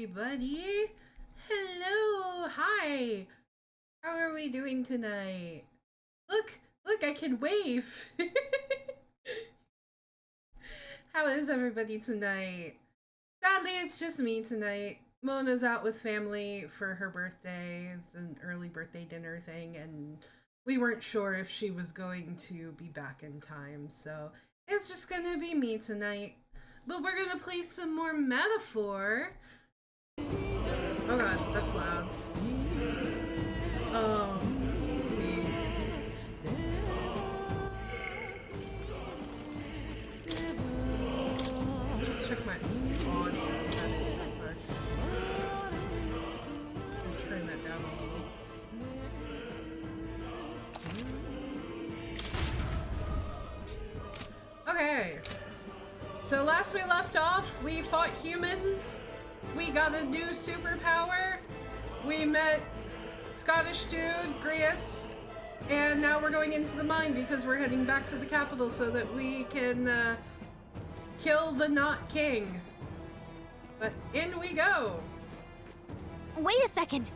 everybody. Hello, hi. How are we doing tonight? Look, I can wave. How is everybody tonight? Sadly, it's just me tonight. Mona's out with family for her birthday. It's an early birthday dinner thing, and we weren't sure if she was going to be back in time, so it's just gonna be me tonight. But we're gonna play some more Metaphor. Oh god, that's loud. It's me. Just check my audio settings real quick. I'll turn that down a little. Okay. So last we left off, we fought humans. We got a new superpower. We met Scottish dude, Grius. And now we're going into the mine because we're heading back to the capital so that we can kill the Not King. But in we go. Wait a second.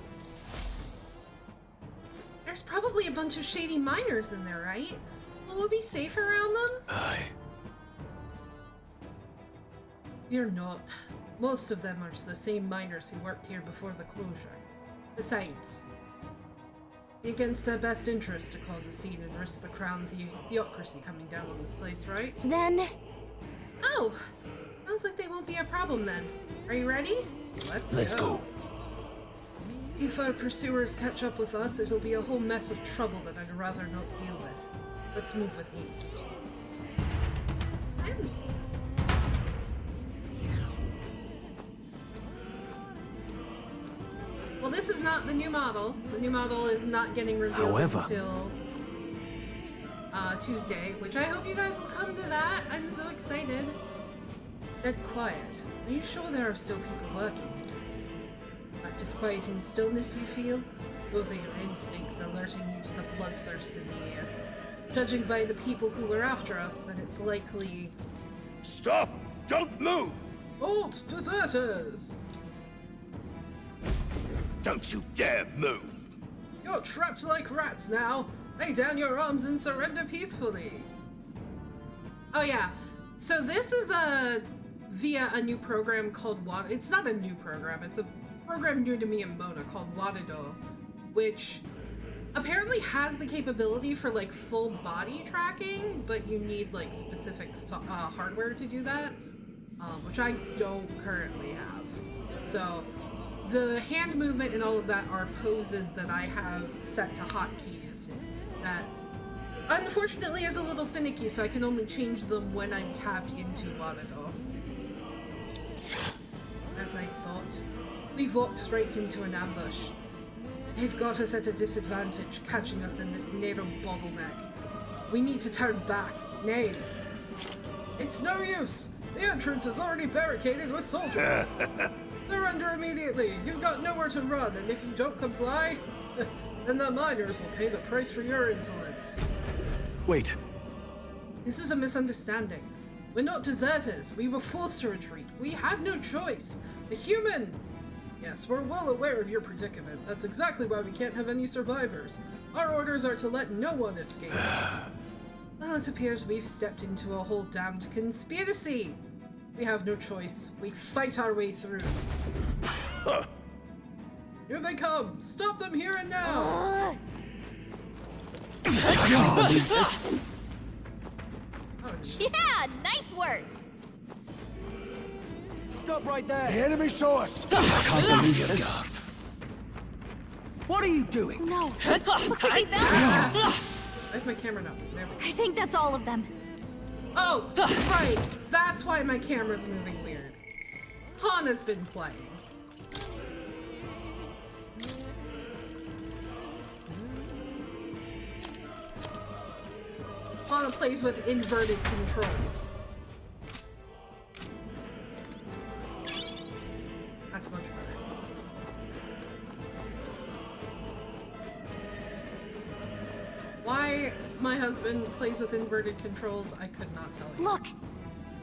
There's probably a bunch of shady miners in there, right? Will we be safe around them? Aye. You're not. Most of them are the same miners who worked here before the closure. Besides, it's against their best interest to cause a scene and risk the crown theocracy coming down on this place, right? Then... Oh! Sounds like they won't be a problem then. Are you ready? Let's go. If our pursuers catch up with us, it'll be a whole mess of trouble that I'd rather not deal with. Let's move with haste. Well, this is not the new model. The new model is not getting revealed until Tuesday, which I hope you guys will come to that. I'm so excited. Dead quiet. Are you sure there are still people working? That disquieting stillness you feel? Those are your instincts alerting you to the bloodthirst in the air. Judging by the people who were after us, then it's likely... Stop! Don't move! Halt, deserters! Don't you dare move! You're trapped like rats now! Lay down your arms and surrender peacefully! Oh yeah, so this is via a new program called It's not a new program, it's a program new to me and Mona called Wadido, which apparently has the capability for like full body tracking, but you need like specific hardware to do that, which I don't currently have. So the hand movement and all of that are poses that I have set to hotkeys that unfortunately is a little finicky, so I can only change them when I'm tapped into Wadido. As I thought, we've walked straight into an ambush. They've got us at a disadvantage, catching us in this narrow bottleneck. We need to turn back. Nay. It's no use. The entrance is already barricaded with soldiers. Surrender immediately. You've got nowhere to run, and if you don't comply, then the miners will pay the price for your insolence. Wait. This is a misunderstanding. We're not deserters. We were forced to retreat. We had no choice. A human... Yes, we're well aware of your predicament. That's exactly why we can't have any survivors. Our orders are to let no one escape. Well, it appears we've stepped into a whole damned conspiracy. We have no choice. We fight our way through. Here they come! Stop them here and now! I can't believe this. Oh, Yeah, nice work! Stop right there. The enemy saw us. I can't believe this. What are you doing? No, looks like we found them. Where's my camera now? There we go. I think that's all of them. Oh, right. That's why my camera's moving weird. Hana's been playing. Hana plays with inverted controls. That's much better. Why my husband plays with inverted controls, I could not tell you. Look!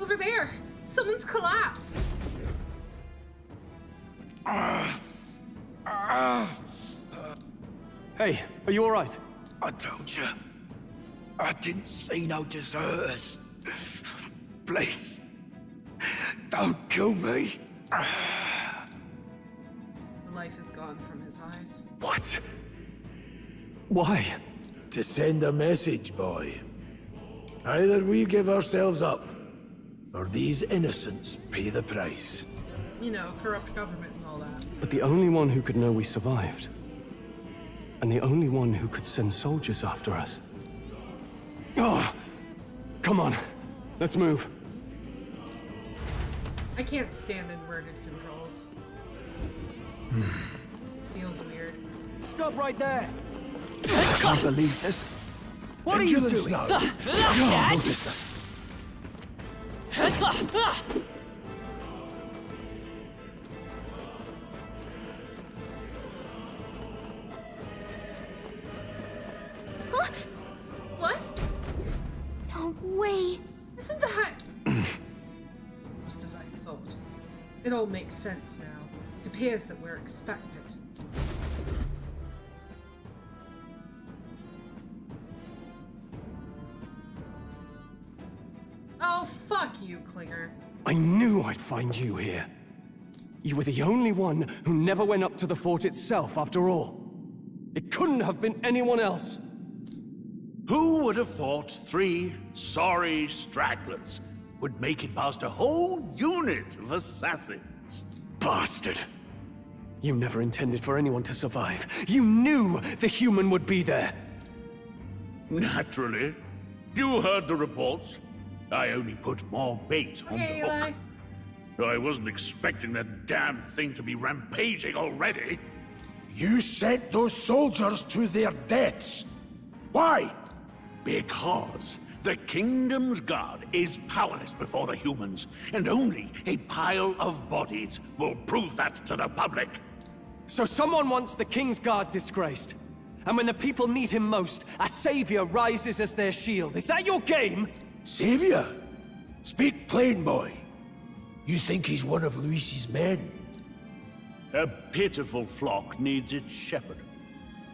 Over there! Someone's collapsed! Hey, are you alright? I told you. I didn't see no deserters. Please. Don't kill me. The life is gone from his eyes. What? Why? To send a message, boy. Either we give ourselves up, or these innocents pay the price. You know, corrupt government and all that. But the only one who could know we survived. And the only one who could send soldiers after us. Oh! Come on. Let's move. I can't stand inverted controls. Feels weird. Stop right there! I can't believe this. What are you Vigilance doing? now. Oh, noticed us. What? No way. Isn't that... Just as I thought. It all makes sense now. It appears that we're expected. Oh, fuck you, Klinger. I knew I'd find you here. You were the only one who never went up to the fort itself, after all. It couldn't have been anyone else. Who would have thought 3 sorry stragglers would make it past a whole unit of assassins? Bastard. You never intended for anyone to survive. You knew the human would be there. Naturally. You heard the reports. I only put more bait on Okay, the Eli. hook. I wasn't expecting that damn thing to be rampaging already. You sent those soldiers to their deaths. Why? Because the Kingdom's Guard is powerless before the humans, and only a pile of bodies will prove that to the public. So someone wants the King's Guard disgraced. And when the people need him most, a savior rises as their shield. Is that your game? Savior? Speak plain, boy. You think he's one of Luis's men? A pitiful flock needs its shepherd.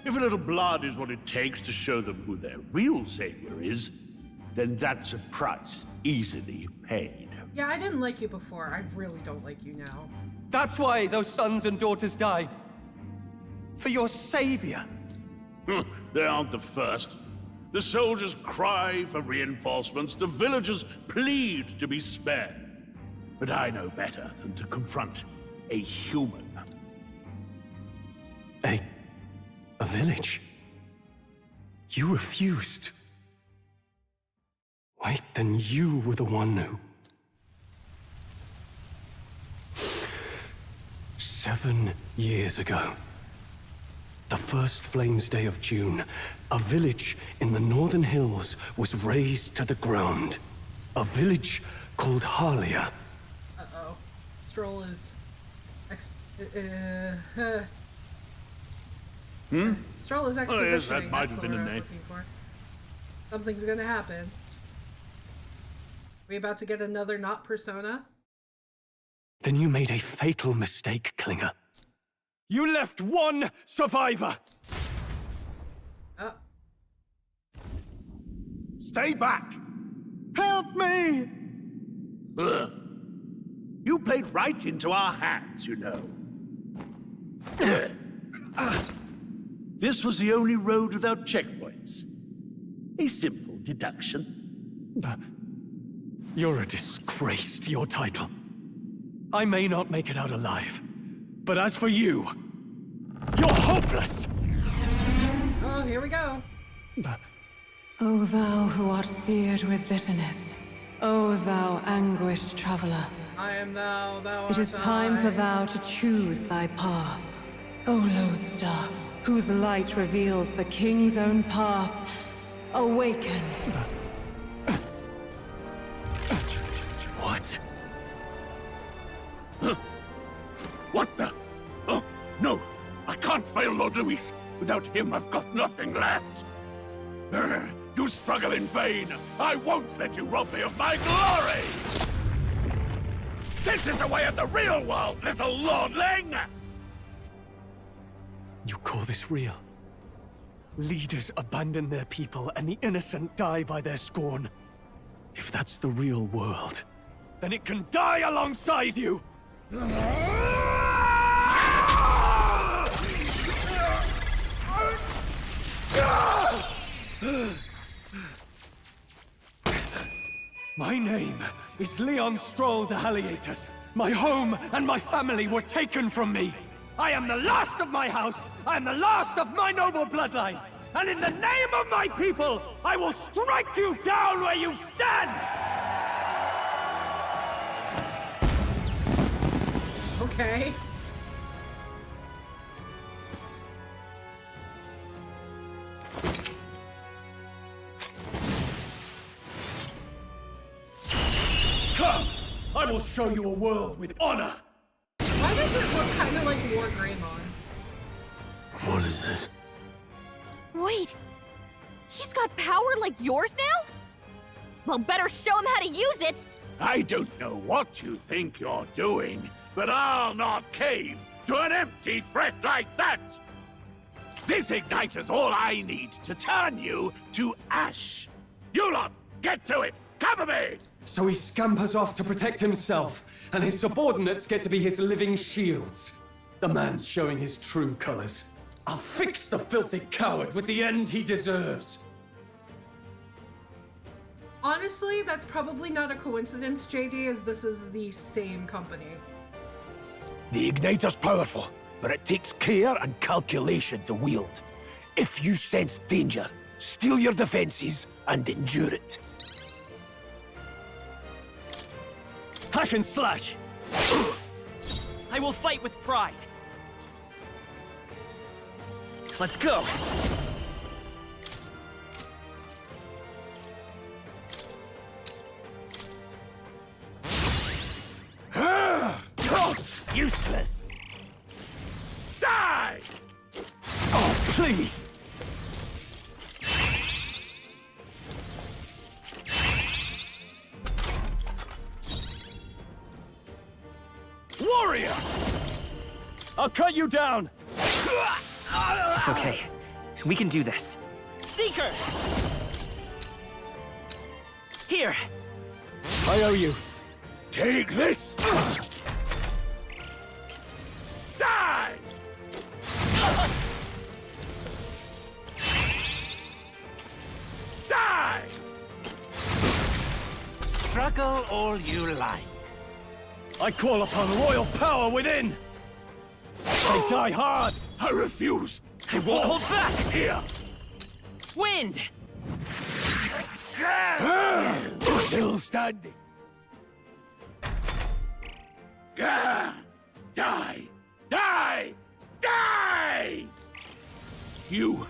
If a little blood is what it takes to show them who their real savior is, then that's a price easily paid. Yeah, I didn't like you before. I really don't like you now. That's why those sons and daughters died. For your savior. They aren't the first. The soldiers cry for reinforcements, the villagers plead to be spared. But I know better than to confront a human. A village? You refused. Wait, then you were the one who... 7 years ago. The first Flames Day of June, a village in the northern hills was razed to the ground. A village called Harlia. Uh-oh. Stroll is... Stroll is expositioning. Oh, yes, that might That's have the been word a I was name. looking for. Something's gonna happen. We about to get another not persona? Then you made a fatal mistake, Klinger. You left one survivor! Stay back! Help me! Ugh. You played right into our hands, you know. This was the only road without checkpoints. A simple deduction. You're a disgrace to your title. I may not make it out alive, but as for you, you're hopeless! Oh, here we go. O thou who art seared with bitterness, O thou anguished traveler, I am thou, thou it art is time I. for thou to choose thy path. O lodestar, whose light reveals the king's own path, awaken. What? What the? Oh, no! I can't fail Lord Luis! Without him, I've got nothing left! You struggle in vain! I won't let you rob me of my glory! This is the way of the real world, little lordling! You call this real? Leaders abandon their people and the innocent die by their scorn. If that's the real world, then it can die alongside you! My name is Leon Stroll de Haliatus. My home and my family were taken from me. I am the last of my house. I am the last of my noble bloodline. And in the name of my people, I will strike you down where you stand! Okay. Come! I will show you a world with honor! Why does it look kind of like War Greymon? What is this? Wait, he's got power like yours now? Well, better show him how to use it! I don't know what you think you're doing, but I'll not cave to an empty threat like that! This igniter's all I need to turn you to ash. You lot, get to it! Cover me! So he scampers off to protect himself, and his subordinates get to be his living shields. The man's showing his true colors. I'll fix the filthy coward with the end he deserves. Honestly, that's probably not a coincidence, JD, as this is the same company. The igniter's powerful, but it takes care and calculation to wield. If you sense danger, steel your defenses and endure it. Hack and slash! I will fight with pride. Let's go! Useless! Die! Oh, please! Warrior! I'll cut you down! It's okay. We can do this. Seeker! Here! I owe you. Take this! Die! Die! Struggle all you like. I call upon royal power within! I die hard! I refuse! I won't hold back! Here! Wind! Still standing. Die! Die! Die! Die! You!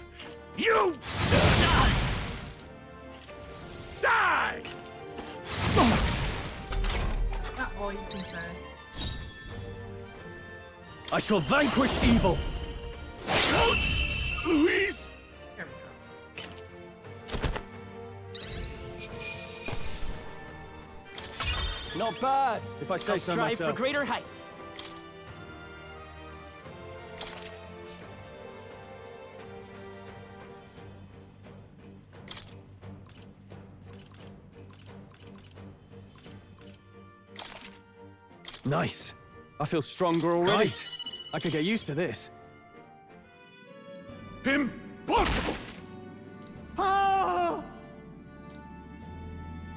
Die! Not all you can say. I shall vanquish evil! Luis! There we go. Not bad, if I say I'll so strive myself. for greater heights. Nice. I feel stronger already. Right. I could get used to this. Impossible!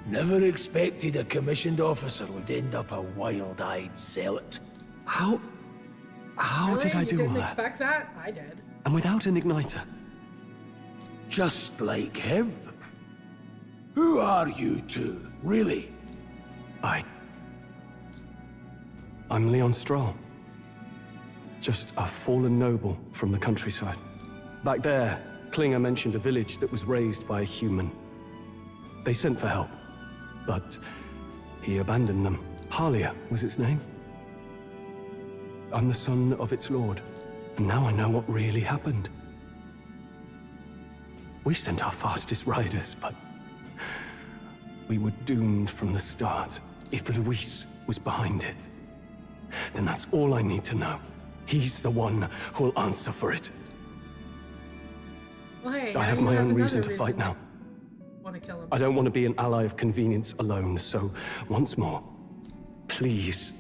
Never expected a commissioned officer would end up a wild-eyed zealot. How Really? did I You do all didn't that? expect that? I did. And without an igniter? Just like him. Who are you two, really? I'm Leon Stroll. Just a fallen noble from the countryside. Back there, Klinger mentioned a village that was raised by a human. They sent for help, but he abandoned them. Halia was its name. I'm the son of its lord, and now I know what really happened. We sent our fastest riders, but we were doomed from the start. If Luis was behind it, then that's all I need to know. He's the one who'll answer for it. Well, hey, I now have you my own another reason to fight now. Want to kill him? I don't want to be an ally of convenience alone, so once more, please,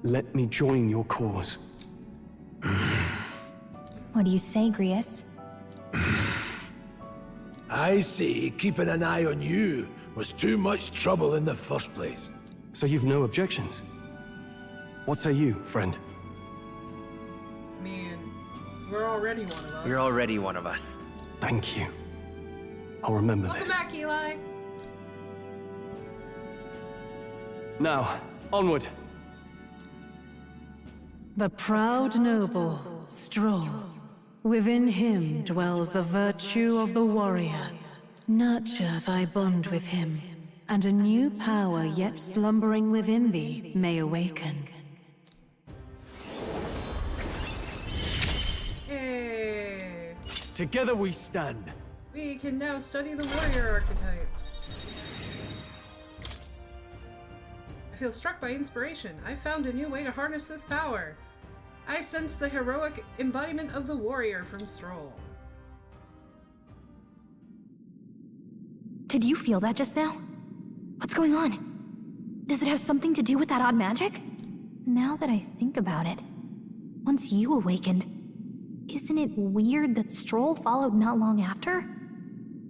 let me join your cause. What do you say, Grius? I say keeping an eye on you was too much trouble in the first place. So you've no objections? What say you, friend? I mean, we're already one of us. You're already one of us. Thank you. I'll remember Welcome this. back, Eli. Now, onward. The proud noble, Stroll. Within him dwells the virtue of the warrior. Nurture thy bond with him, and a new power yet slumbering within thee may awaken. Hey. Together we stand. We can now study the warrior archetype. I feel struck by inspiration. I found a new way to harness this power. I sense the heroic embodiment of the warrior from Stroll. Did you feel that just now? What's going on? Does it have something to do with that odd magic? Now that I think about it, once you awakened, isn't it weird that Stroll followed not long after?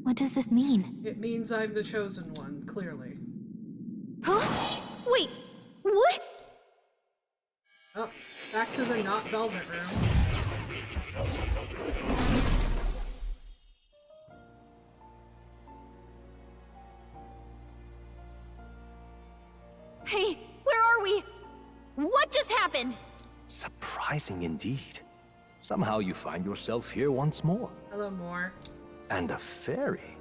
What does this mean? It means I'm the chosen one, clearly. Huh? Wait, what? Oh, back to the not velvet room. Hey, where are we? What just happened? Surprising indeed. Somehow you find yourself here once more. Hello, Moore. And a fairy.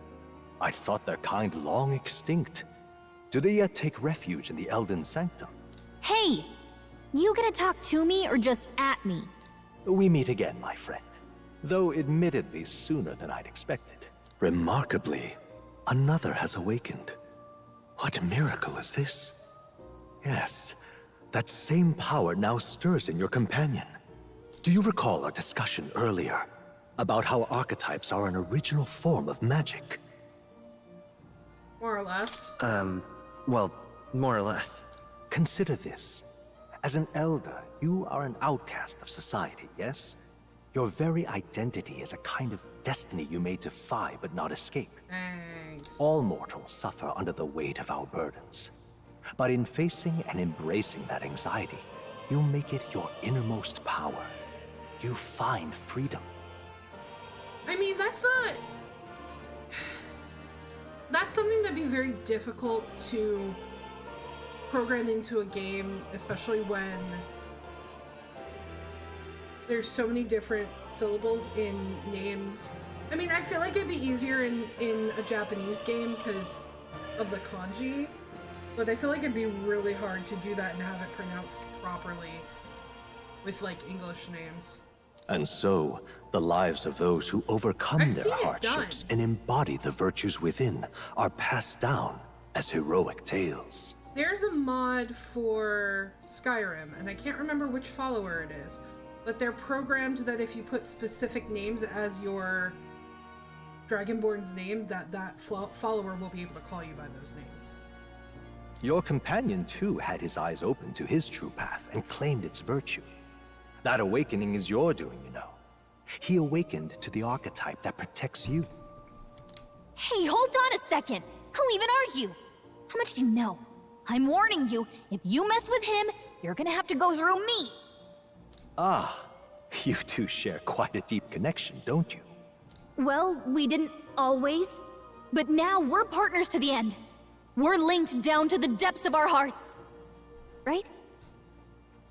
I thought their kind long extinct. Do they yet take refuge in the Elden Sanctum? Hey, you gonna talk to me or just at me? We meet again, my friend. Though admittedly sooner than I'd expected. Remarkably, another has awakened. What miracle is this? Yes, that same power now stirs in your companion. Do you recall our discussion earlier about how archetypes are an original form of magic? More or less. Well, more or less. Consider this. As an elder, you are an outcast of society, yes? Your very identity is a kind of destiny you may defy but not escape. Thanks. All mortals suffer under the weight of our burdens. But in facing and embracing that anxiety, you make it your innermost power. You find freedom. I mean, that's not... That's something that'd be very difficult to program into a game, especially when there's so many different syllables in names. I mean, I feel like it'd be easier in a Japanese game because of the kanji, but I feel like it'd be really hard to do that and have it pronounced properly with, like, English names. And so, the lives of those who overcome I've their seen it hardships done. and embody the virtues within are passed down as heroic tales. There's a mod for Skyrim, and I can't remember which follower it is, but they're programmed that if you put specific names as your Dragonborn's name, that follower will be able to call you by those names. Your companion, too, had his eyes open to his true path and claimed its virtue. That awakening is your doing, you know. He awakened to the archetype that protects you. Hey, hold on a second. Who even are you? How much do you know? I'm warning you, if you mess with him, you're gonna have to go through me. Ah, you two share quite a deep connection, don't you? Well, we didn't always, but now we're partners to the end. We're linked down to the depths of our hearts. Right?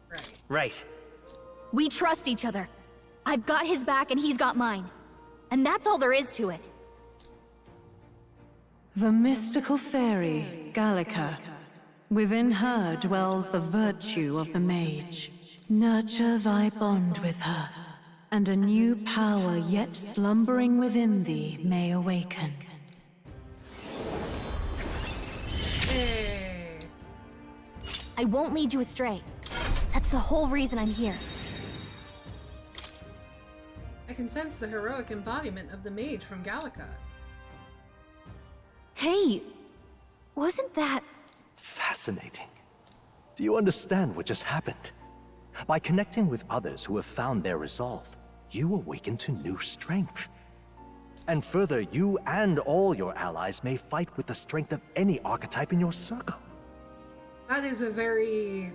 Right. Right. We trust each other. I've got his back and he's got mine. And that's all there is to it. The mystical fairy, Gallica. Within her dwells the virtue of the mage. Nurture thy bond with her, and a new power yet slumbering within thee may awaken. Hey. I won't lead you astray. That's the whole reason I'm here. I can sense the heroic embodiment of the mage from Gallica. Hey, wasn't that... Fascinating. Do you understand what just happened? By connecting with others who have found their resolve, you awaken to new strength. And further, you and all your allies may fight with the strength of any archetype in your circle. That is a very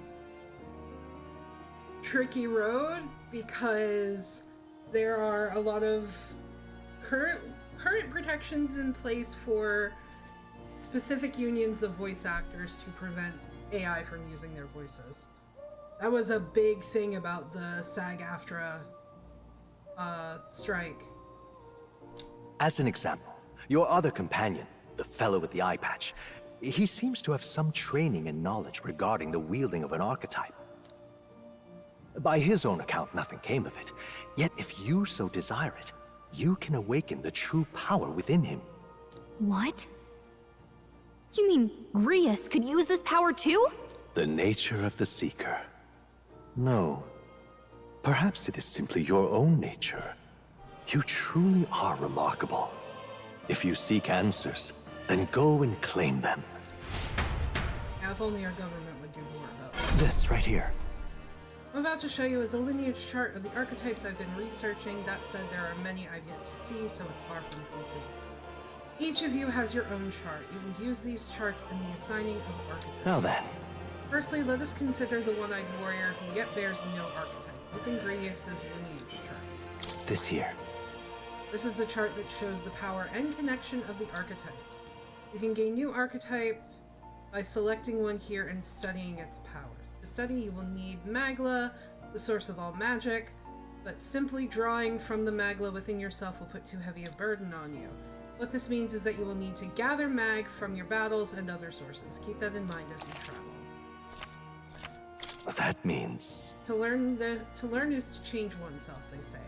tricky road because there are a lot of current protections in place for specific unions of voice actors to prevent AI from using their voices. That was a big thing about the SAG-AFTRA strike. As an example, your other companion, the fellow with the eye patch, he seems to have some training and knowledge regarding the wielding of an archetype. By his own account, nothing came of it. Yet if you so desire it, you can awaken the true power within him. What? You mean Grius could use this power too? The nature of the Seeker. No. Perhaps it is simply your own nature. You truly are remarkable. If you seek answers, then go and claim them. Yeah, if only our government would do more about that. This right here. I'm about to show you is a lineage chart of the archetypes I've been researching. That said, there are many I've yet to see, so it's far from complete. Each of you has your own chart. You will use these charts in the assigning of archetypes. Now then. Firstly, let us consider the one-eyed warrior who yet bears no archetype. Open Gradius's lineage chart. This here. This is the chart that shows the power and connection of the archetypes. You can gain new archetype by selecting one here and studying its powers. To study, you will need Magla, the source of all magic, but simply drawing from the Magla within yourself will put too heavy a burden on you. What this means is that you will need to gather mag from your battles and other sources. Keep that in mind as you travel. That means... To learn is to change oneself, they say.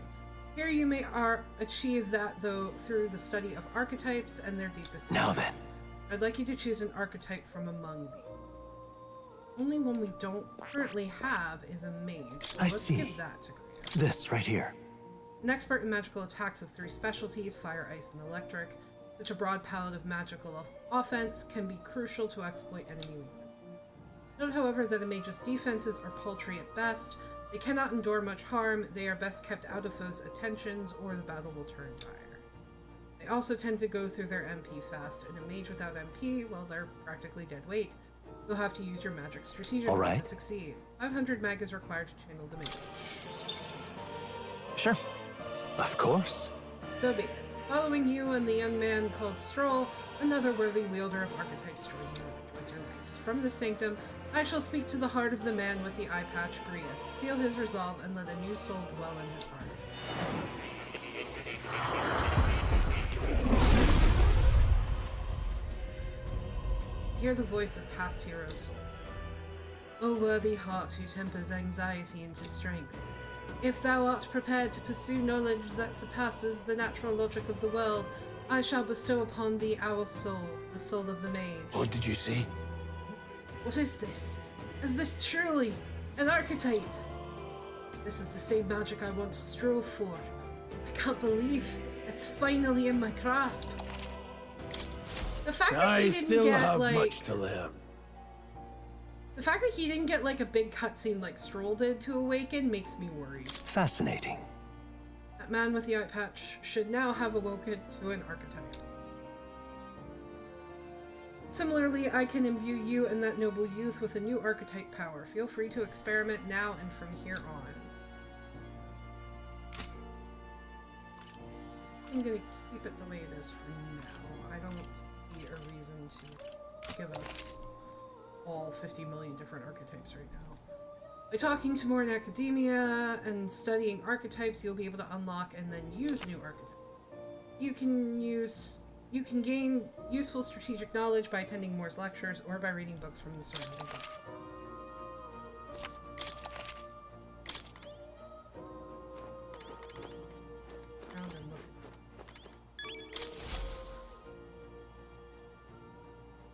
Here you may achieve that, though, through the study of archetypes and their deepest Now secrets. then. I'd like you to choose an archetype from among these. Only one we don't currently have is a mage, so let's see. give that to Grius. This right here. An expert in magical attacks of 3 specialties, fire, ice, and electric. Such a broad palette of magical offense can be crucial to exploit enemy weaknesses. Note, however, that a mage's defenses are paltry at best. They cannot endure much harm, they are best kept out of foes' attentions, or the battle will turn dire. They also tend to go through their MP fast, and a mage without MP, well, they're practically dead weight. You'll have to use your magic strategically to succeed. 500 mag is required to channel the mage. Sure. Of course. So be it. Following you and the young man called Stroll, another worthy wielder of archetypes joins your ranks. From the sanctum, I shall speak to the heart of the man with the eye patch, Grius. Feel his resolve and let a new soul dwell in his heart. Hear the voice of past heroes' souls. O worthy heart who tempers anxiety into strength. If thou art prepared to pursue knowledge that surpasses the natural logic of the world, I shall bestow upon thee our soul, the soul of the mage. What did you say? What is this? Is this truly an archetype? This is the same magic I once strove for. I can't believe it's finally in my grasp. The fact that he didn't get, like, much to learn. The fact that he didn't get like a big cutscene like Stroll did to awaken makes me worried. Fascinating. That man with the eye patch should now have awoken to an archetype. Similarly, I can imbue you and that noble youth with a new archetype power. Feel free to experiment now and from here on. I'm gonna keep it the way it is for now. I don't see a reason to give us all 50 million different archetypes right now. By talking to more in academia and studying archetypes, you'll be able to unlock and then use new archetypes. You can gain useful strategic knowledge by attending Moore's lectures or by reading books from the surrounding books. Around and look.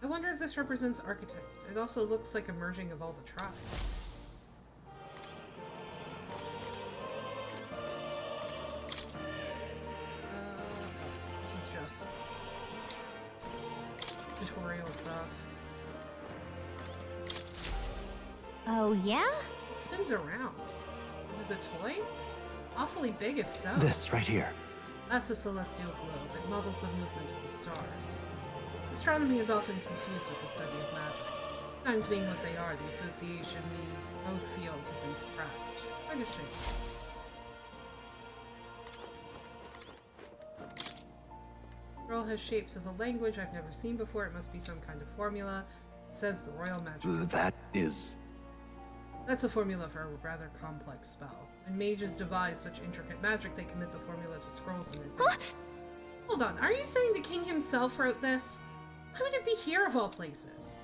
I wonder if this represents archetypes. It also looks like a merging of all the tribes. tutorial stuff. Oh, yeah? It spins around. Is it a toy? Awfully big if so. This right here. That's a celestial globe. It models the movement of the stars. Astronomy is often confused with the study of magic. Times being what they are, the association means both fields have been suppressed. Quite a shame. Scroll has shapes of a language I've never seen before. It must be some kind of formula. It says the royal magic. That is... That's a formula for a rather complex spell. And mages devise such intricate magic they commit the formula to scrolls in advance. Hold on, are you saying the king himself wrote this? Why would it be here of all places?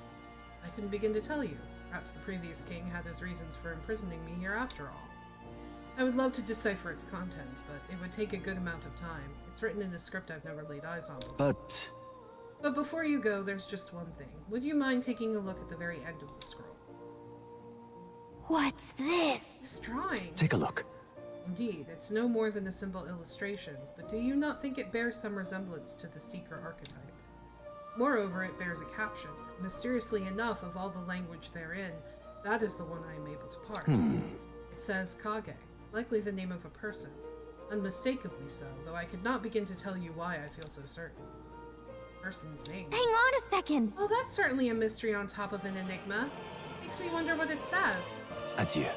I couldn't begin to tell you. Perhaps the previous king had his reasons for imprisoning me here after all. I would love to decipher its contents, but it would take a good amount of time. It's written in a script I've never laid eyes on before. But before you go, there's just one thing. Would you mind taking a look at the very end of the scroll? What's this? This drawing. take a look. Indeed, it's no more than a simple illustration, but do you not think it bears some resemblance to the Seeker archetype? Moreover, it bears a caption. Mysteriously enough, of all the language therein, that is the one I am able to parse. It says Kage, likely the name of a person. Unmistakably so, though I could not begin to tell you why I feel so certain. Person's name. Hang on a second! Oh, that's certainly a mystery on top of an enigma. Makes me wonder what it says. Adieu.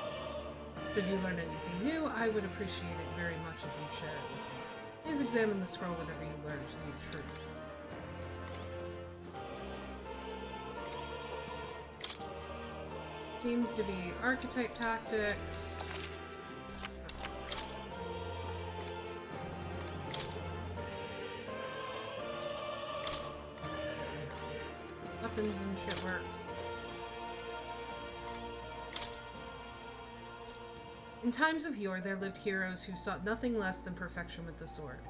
Should you learn anything new, I would appreciate it very much if you'd share it with me. Please examine the scroll whenever you learn to be true. Seems to be archetype tactics. Weapons and shit works. In times of yore, there lived heroes who sought nothing less than perfection with the sword.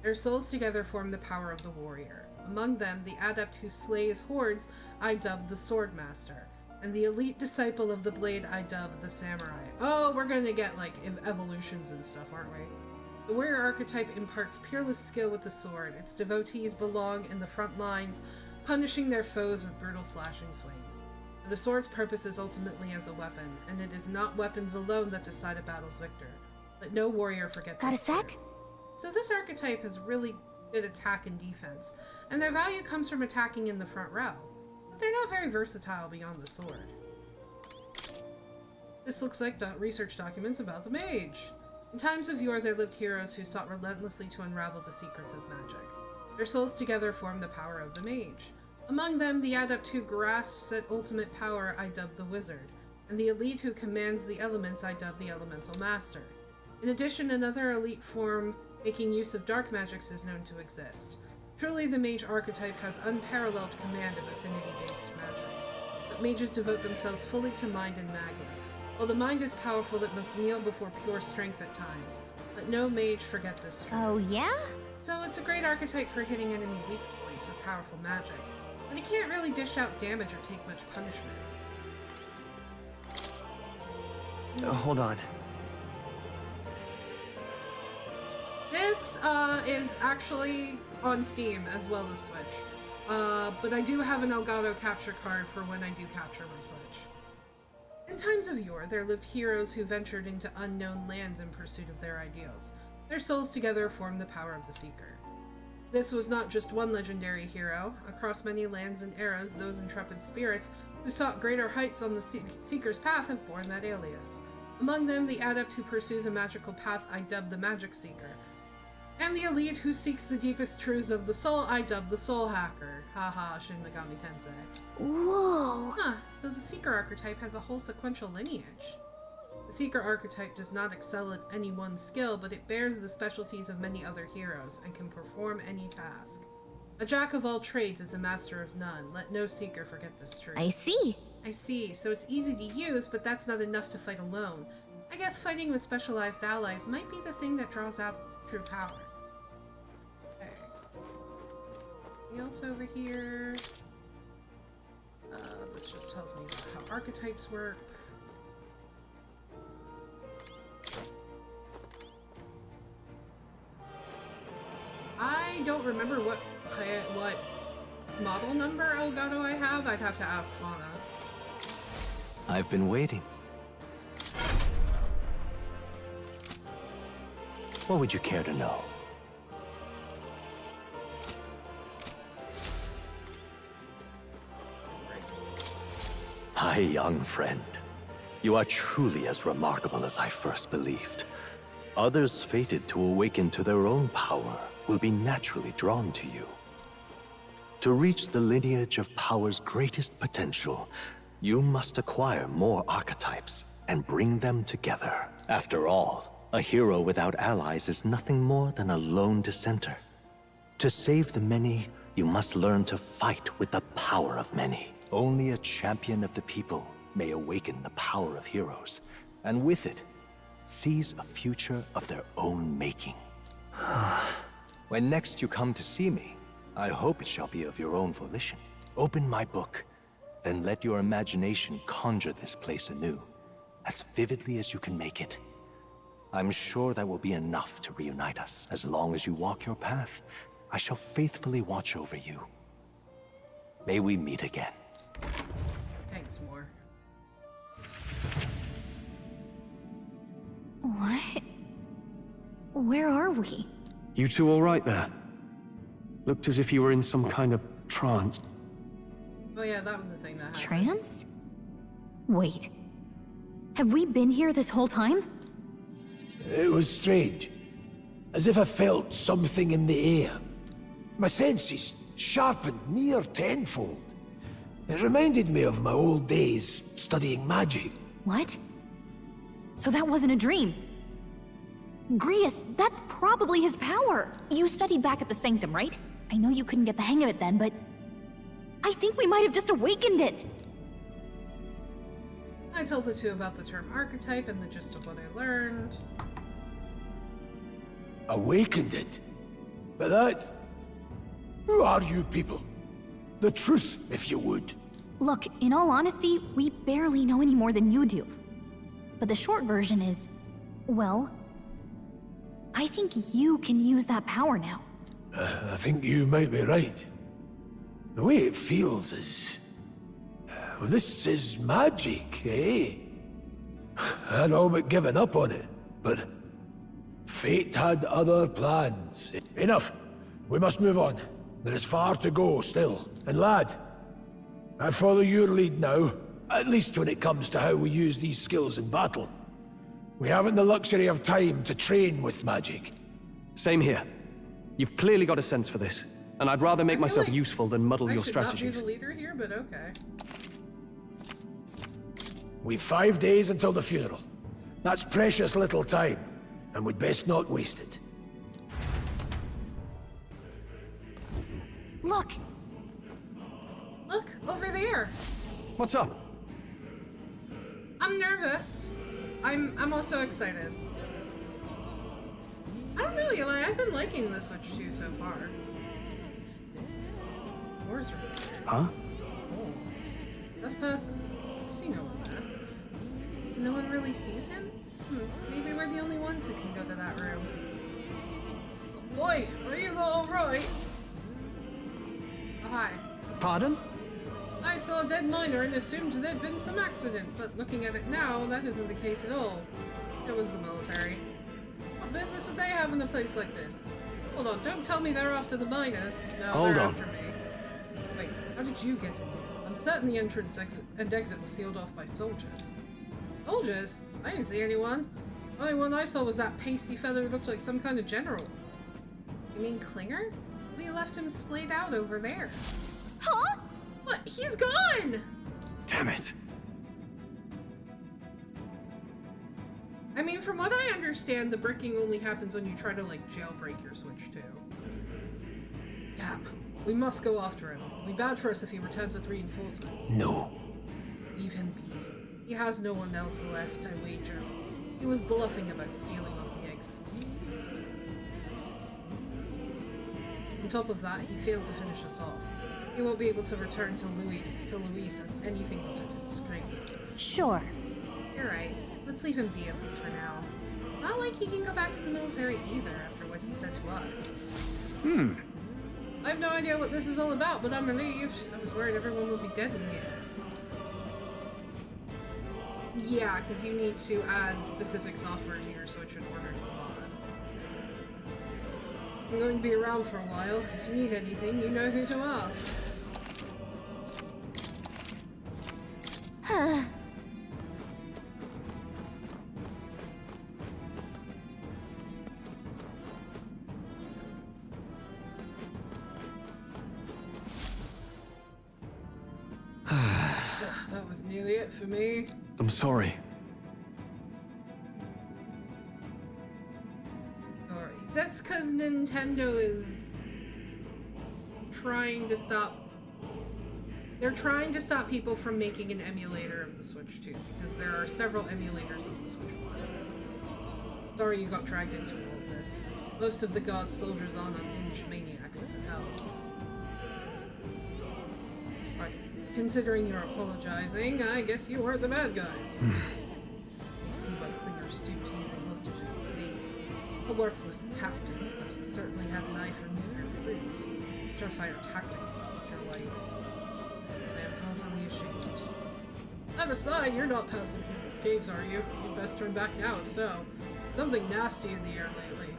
Their souls together formed the power of the warrior. Among them, the adept who slays hordes I dubbed the Sword Master, and the elite disciple of the blade I dubbed the Samurai. Oh, we're gonna get, like, evolutions and stuff, aren't we? The warrior archetype imparts peerless skill with the sword. Its devotees belong in the front lines, punishing their foes with brutal slashing swings. The sword's purpose is ultimately as a weapon, and it is not weapons alone that decide a battle's victor. Let no warrior forget Got a this sec? truth. So this archetype has really good attack and defense, and their value comes from attacking in the front row. But they're not very versatile beyond the sword. This looks like research documents about the mage. In times of yore, there lived heroes who sought relentlessly to unravel the secrets of magic. Their souls together form the power of the mage. Among them, the adept who grasps at ultimate power I dub the wizard, and the elite who commands the elements I dub the elemental master. In addition, another elite form making use of dark magics is known to exist. Truly, the mage archetype has unparalleled command of affinity-based magic. But mages devote themselves fully to mind and magma. While the mind is powerful, it must kneel before pure strength at times. Let no mage forget this truth. Oh, yeah? So it's a great archetype for hitting enemy weak points with powerful magic. But it can't really dish out damage or take much punishment. Hold on. This is actually on Steam as well as Switch. But I do have an Elgato capture card for when I do capture my Switch. In times of yore, there lived heroes who ventured into unknown lands in pursuit of their ideals. Their souls together formed the power of the Seeker. This was not just one legendary hero. Across many lands and eras, those intrepid spirits who sought greater heights on the Seeker's path have borne that alias. Among them, the adept who pursues a magical path I dub the Magic Seeker. And the elite who seeks the deepest truths of the soul I dub the Soul Hacker. Haha, Shin Megami Tensei. Whoa! Huh, so the Seeker archetype has a whole sequential lineage. The Seeker archetype does not excel at any one skill, but it bears the specialties of many other heroes and can perform any task. A jack of all trades is a master of none. Let no Seeker forget this truth. I see. I see, so it's easy to use, but that's not enough to fight alone. I guess fighting with specialized allies might be the thing that draws out its true power. Okay. Anything else over here? This just tells me about how archetypes work. I don't remember what model number Elgato I have? I'd have to ask Mana. I've been waiting. What would you care to know? My young friend, you are truly as remarkable as I first believed. Others fated to awaken to their own power will be naturally drawn to you. To reach the lineage of power's greatest potential, you must acquire more archetypes and bring them together. After all, a hero without allies is nothing more than a lone dissenter. To save the many, you must learn to fight with the power of many. Only a champion of the people may awaken the power of heroes, and with it, seize a future of their own making. When next you come to see me, I hope it shall be of your own volition. Open my book, then let your imagination conjure this place anew, as vividly as you can make it. I'm sure that will be enough to reunite us. As long as you walk your path, I shall faithfully watch over you. May we meet again. Thanks, more. What? Where are we? You two all right there? Looked as if you were in some kind of trance. Oh yeah, that was the thing that happened. Trance? Wait. Have we been here this whole time? It was strange. As if I felt something in the air. My senses sharpened near tenfold. It reminded me of my old days studying magic. What? So that wasn't a dream. Grius, that's probably his power. You studied back at the Sanctum, right? I know you couldn't get the hang of it then, but I think we might have just awakened it. I told the two about the term archetype and the gist of what I learned. Awakened it? But that... Who are you people? The truth, if you would. Look, in all honesty, we barely know any more than you do. But the short version is, well, I think you can use that power now. I think you might be right. The way it feels is... Well, this is magic, eh? I'd all but given up on it, but... Fate had other plans. Enough! We must move on. There is far to go still. And lad, I follow your lead now, at least when it comes to how we use these skills in battle. We haven't the luxury of time to train with magic. Same here. You've clearly got a sense for this, and I'd rather make myself like useful than muddle I your should strategies. not be the leader here, but okay. We've 5 days until the funeral. That's precious little time, and we'd best not waste it. Look! Look, over there! What's up? I'm nervous. I'm also excited. I don't know, Eli, I've been liking the Switch 2 so far. Where's right there? Huh? Oh. That person. I see no one there. So no one really sees him? Maybe we're the only ones who can go to that room. Boy, are you alright? Oh, hi. Pardon? I saw a dead miner and assumed there'd been some accident, but looking at it now, that isn't the case at all. It was the military. What business would they have in a place like this? Hold on, don't tell me they're after the miners. No, Hold they're on. after me. Wait, how did you get in? I'm certain the entrance and exit was sealed off by soldiers. Soldiers? I didn't see anyone. The only one I saw was that pasty fellow who looked like some kind of general. You mean Klinger? We left him splayed out over there. Huh? What? He's gone! Damn it. I mean, from what I understand, the bricking only happens when you try to, like, jailbreak your Switch 2. Damn. We must go after him. It'll be bad for us if he returns with reinforcements. No. Leave him be. He has no one else left, I wager. He was bluffing about sealing off the exits. On top of that, he failed to finish us off. He won't be able to return till Luis as anything but a disgrace. Sure. You're right. Let's leave him be, at least for now. Not like he can go back to the military either after what he said to us. I have no idea what this is all about, but I'm relieved. I was worried everyone would be dead in here. Yeah, because you need to add specific software to your Switch in order to mod. I'm going to be around for a while. If you need anything, you know who to ask. Huh. That was nearly it for me. I'm sorry. Sorry. That's because Nintendo is trying to stop... They're trying to stop people from making an emulator of the Switch 2, because there are several emulators of the Switch 1. Sorry you got dragged into all of this. Most of the god soldiers on unhinged maniacs at the house. Right. Considering you're apologizing, I guess you weren't the bad guys. You see why Klinger stooped to using hostages as bait. A worthless captain, but he certainly had an eye for nuclear freeze. Surefire tactic, if you're like. I am positively ashamed. That aside, you're not passing through these caves, are you? You'd best turn back now, if so. Something nasty in the air lately.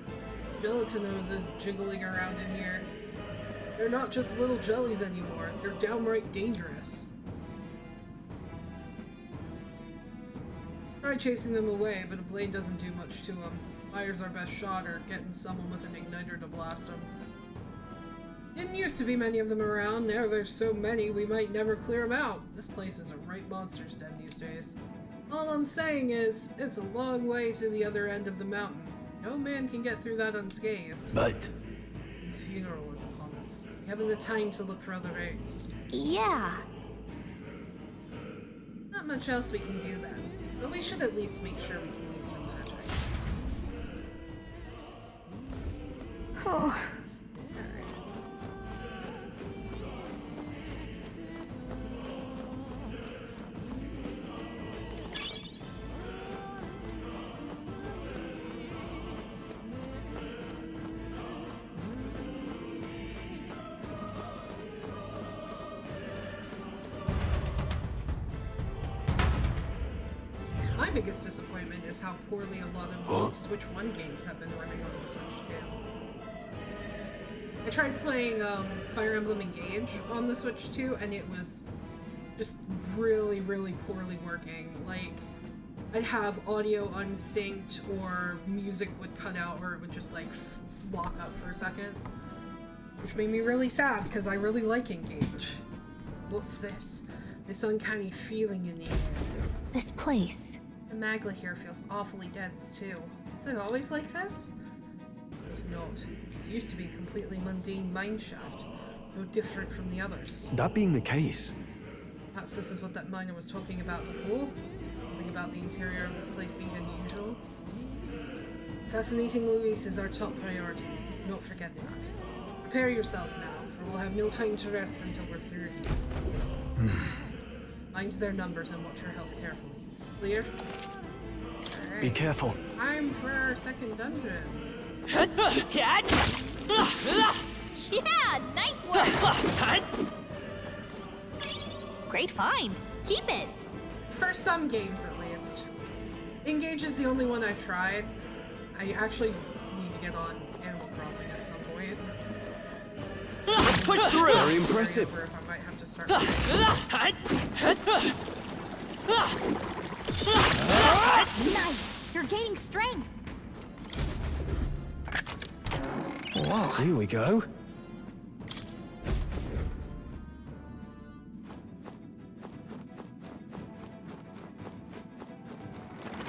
Gelatinoses jiggling around in here. They're not just little jellies anymore, they're downright dangerous. Tried chasing them away, but a blade doesn't do much to them. Fire's our best shot, or getting someone with an igniter to blast them. Didn't used to be many of them around, now there's so many we might never clear them out. This place is a right monster's den these days. All I'm saying is, it's a long way to the other end of the mountain. No man can get through that unscathed. But His funeral is upon us. We haven't the time to look for other routes. Yeah. Not much else we can do then, but we should at least make sure we can use some magic. Oh. My biggest disappointment is how poorly a lot of Switch 1 games have been running on the Switch 2. I tried playing Fire Emblem Engage on the Switch 2, and it was just really, really poorly working. Like, I'd have audio unsynced, or music would cut out, or it would just like lock up for a second. Which made me really sad, because I really like Engage. What's this? This uncanny feeling in the air. This place. The magla here feels awfully dense, too. Is it always like this? It's not. This used to be a completely mundane mine shaft. No different from the others. That being the case, Perhaps this is what that miner was talking about before? Something about the interior of this place being unusual? Assassinating Luis is our top priority. Don't forget that. Prepare yourselves now, for we'll have no time to rest until we're through here. Mind their numbers and watch your health carefully. Clear? Alright. be careful. Time for our second dungeon. Yeah, nice work. Great find. Keep it. For some games, at least. Engage is the only one I've tried. I actually need to get on Animal Crossing at some point. Push through! Very impressive. If I might have to start. Nice. You're gaining strength. Whoa, here we go.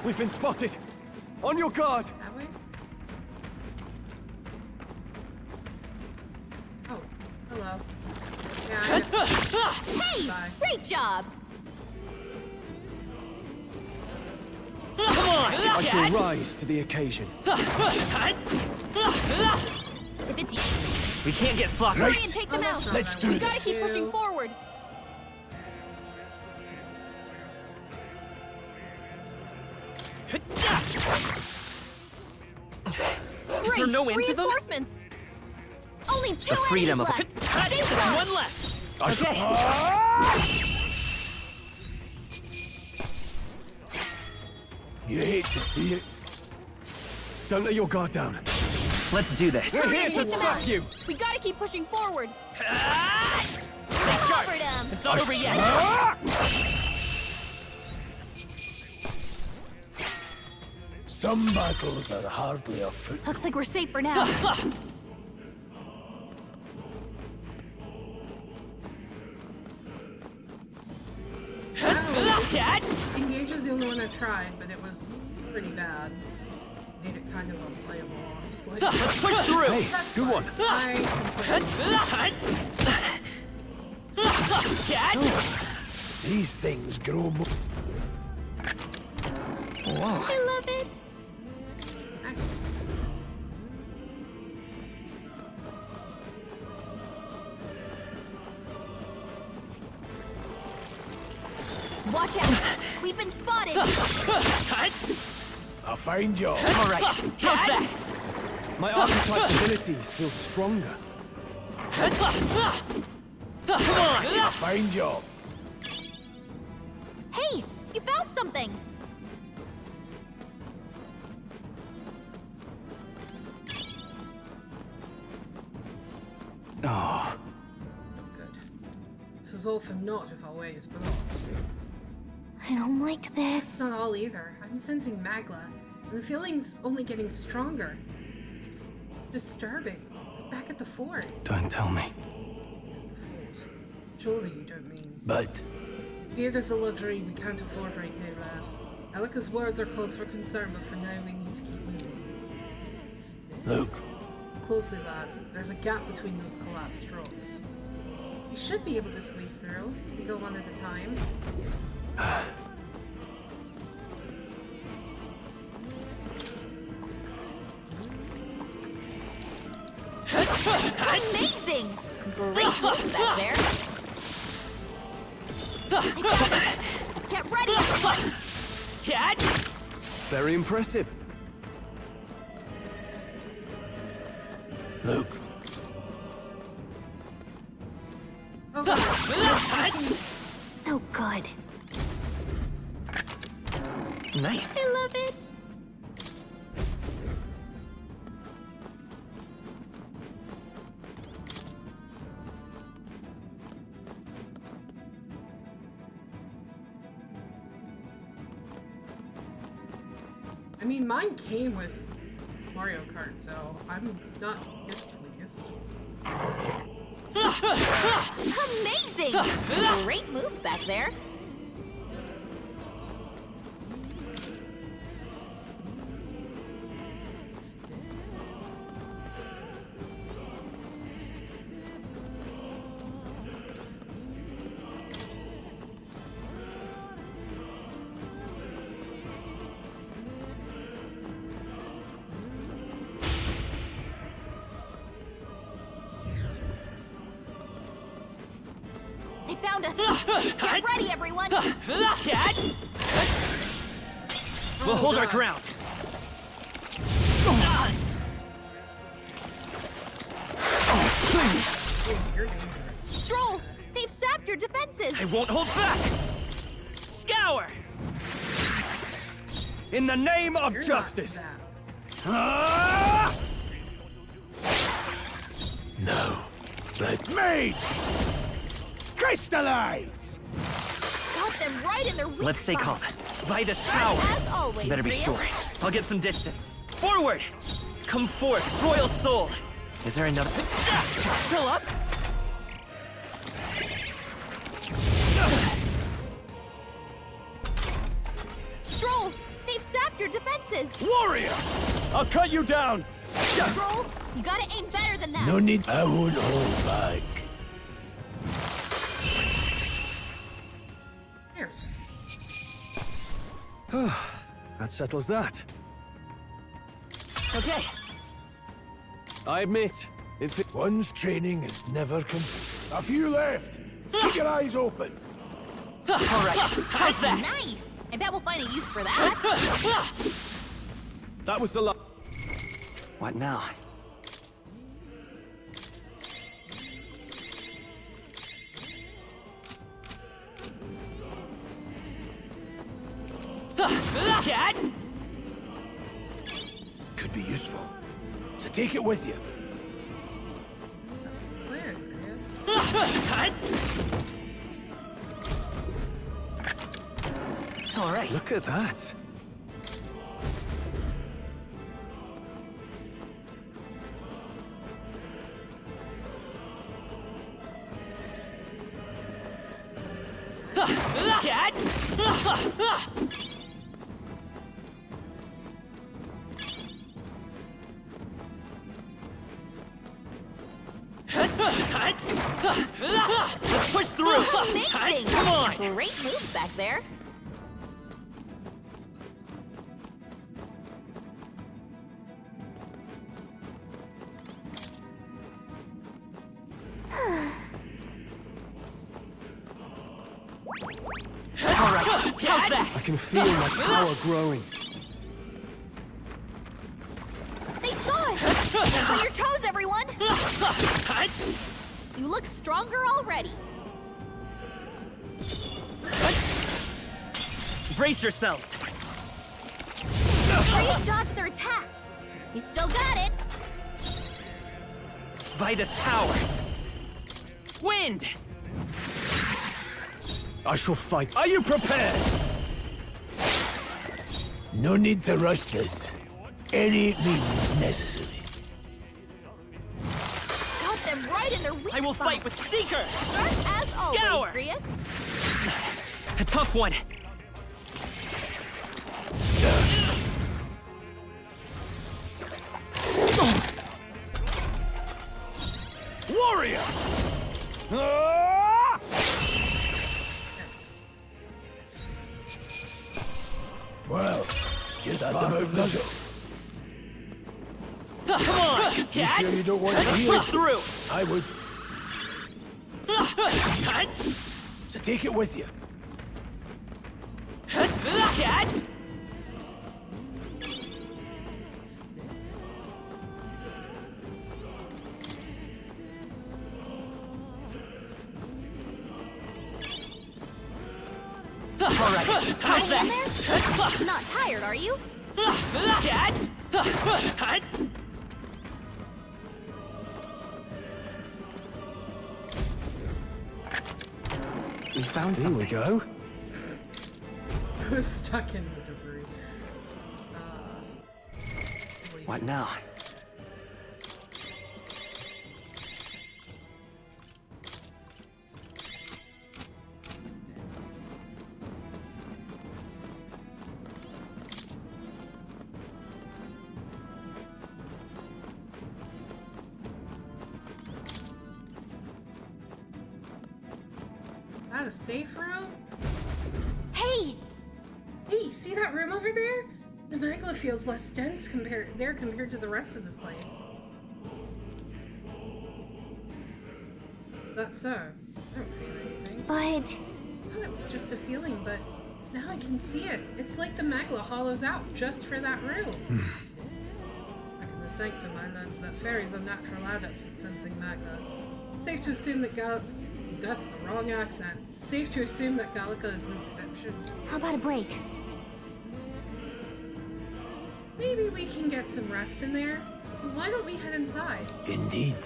We've been spotted. On your guard. Have we? Oh, hello. Yeah, I guess. Hey, Bye. great job. Come on! I shall rise to the occasion. If it's you, We can't get sloppy. hurry and take them out. Let's do We gotta this. keep pushing forward. Is there no end to them? Reinforcements. Oh Only two The freedom of enemies left. Save one. one left. Okay. You hate to see it. Don't let your guard down. Let's do this. We're here to stop you. We gotta keep pushing forward. It's Covered him. not over yet. Some battles are hardly afoot. Looks like we're safe for now. Engage is the only one I tried, but it was pretty bad. Made it kind of unplayable, honestly. Let's push through. Hey, That's good fine. one. These things grow more. I love it. Watch out! We've been spotted! I'll find you. All right. How's that? My archetype's abilities feel stronger. Come on. I'll find you. Hey! You found something! Oh, Good. This is all for naught if our way is blocked. I don't like this. It's not all either. I'm sensing Magla, and the feeling's only getting stronger. It's disturbing. Like back at the fort. don't tell me. It's the fort. Surely you don't mean. But Beard is a luxury we can't afford right now, lad. Elika's words are cause for concern, but for now we need to keep moving. look, Closely, lad. There's a gap between those collapsed rocks. We should be able to squeeze through. We go one at a time. Amazing! Great moves back there. I got it. Get ready! Cat. Very impressive. look. Oh, God. Oh, good. Nice. I love it. I mean, mine came with Mario Kart, so I'm not displeased. Amazing! Great moves back there. They found us. Get ready, everyone. Cat. We'll hold our ground. You're dangerous. Stroll, they've sapped your defenses. I won't hold back. Scour. In the name of You're justice. Not that. No. But mage! Crystallize! Got them right in their weak Let's stay spot. calm. By this power. As always, You better be Rio. sure. I'll get some distance. Forward! Come forth, royal soul! Is there another? Still up? Stroll, they've sapped your defenses. Warrior! I'll cut you down! Stroll, you gotta aim better than that. No need. I won't hold back. Here. That settles that. Okay. I admit, if it... One's training is never complete. A few left. Keep your eyes open. All right. How's that? Nice. I bet we'll find a use for that. That was the What now? Could be useful. So take it with you. There, Chris. All right. Look at that. Let's push through. Amazing! Come on. Great moves back there. All right. How's that? I can feel my power growing. They saw us! On your toes, everyone! You look stronger already. Brace yourselves. Please dodge their attack. You still got it. By this power. Wind! I shall fight. Are you prepared? No need to rush this. Any means necessary. Got them right in their weak I will spot. fight with Seeker! Sharp as always, Scour. Grius. A tough one. Warrior! Well, just had to move the Come on! You sure you don't want to heal? Push through! I would. So take it with you. All right. How's Hang in that? there? Not tired, are you? We found Here something. we go. I was stuck in the debris. What now? Is that a safe room? Hey! Hey, see that room over there? The magma feels less dense compared to the rest of this place. That's so. I don't feel anything. But I thought it was just a feeling, but now I can see it. It's like the magma hollows out just for that room. Back in the sanctum, I learned that fairies are natural adepts at sensing magma. Safe to assume that that's the wrong accent. Safe to assume that Gallica is no exception. how about a break? Maybe we can get some rest in there. Why don't we head inside? Indeed.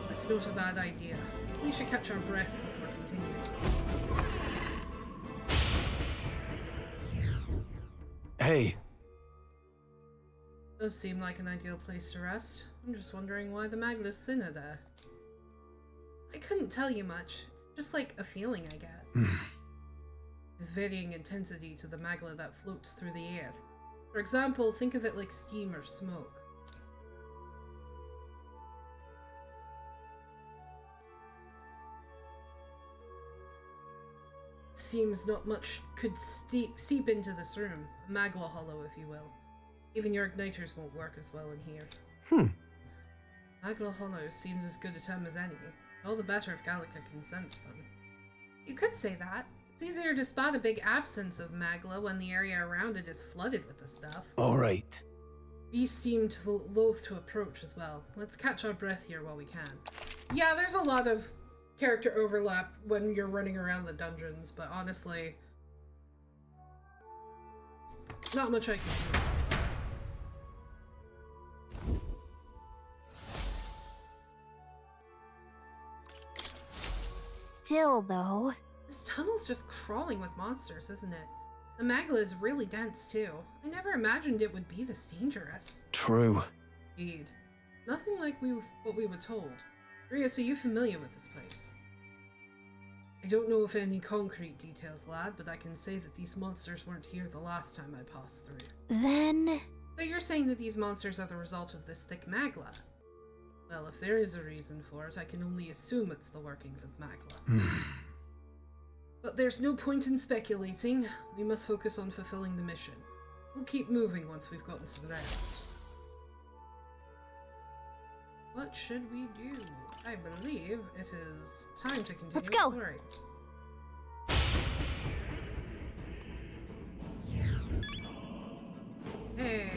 That's not a bad idea. We should catch our breath before continuing. Hey, Does seem like an ideal place to rest. I'm just wondering why the magma's thinner there. I couldn't tell you much. It's just like a feeling I get. With varying intensity to the magma that floats through the air. For example, think of it like steam or smoke. Seems not much could seep into this room. A magma hollow, if you will. Even your igniters won't work as well in here. Magma hollow seems as good a term as any. All the better if Gallica can sense them. You could say that. It's easier to spot a big absence of magma when the area around it is flooded with the stuff. All right. Beasts seemed loath to approach as well. Let's catch our breath here while we can. Yeah, there's a lot of character overlap when you're running around the dungeons, but honestly, Not much I can do. Still, though... This tunnel's just crawling with monsters, isn't it? The magla is really dense, too. I never imagined it would be this dangerous. True. Indeed. Nothing like what we were told. Rias, are you familiar with this place? I don't know of any concrete details, lad, but I can say that these monsters weren't here the last time I passed through. Then... So you're saying that these monsters are the result of this thick magla? Well, if there is a reason for it, I can only assume it's the workings of magla. But there's no point in speculating. We must focus on fulfilling the mission. We'll keep moving once we've gotten some rest. What should we do? I believe it is time to continue. Let's go! Exploring. Hey.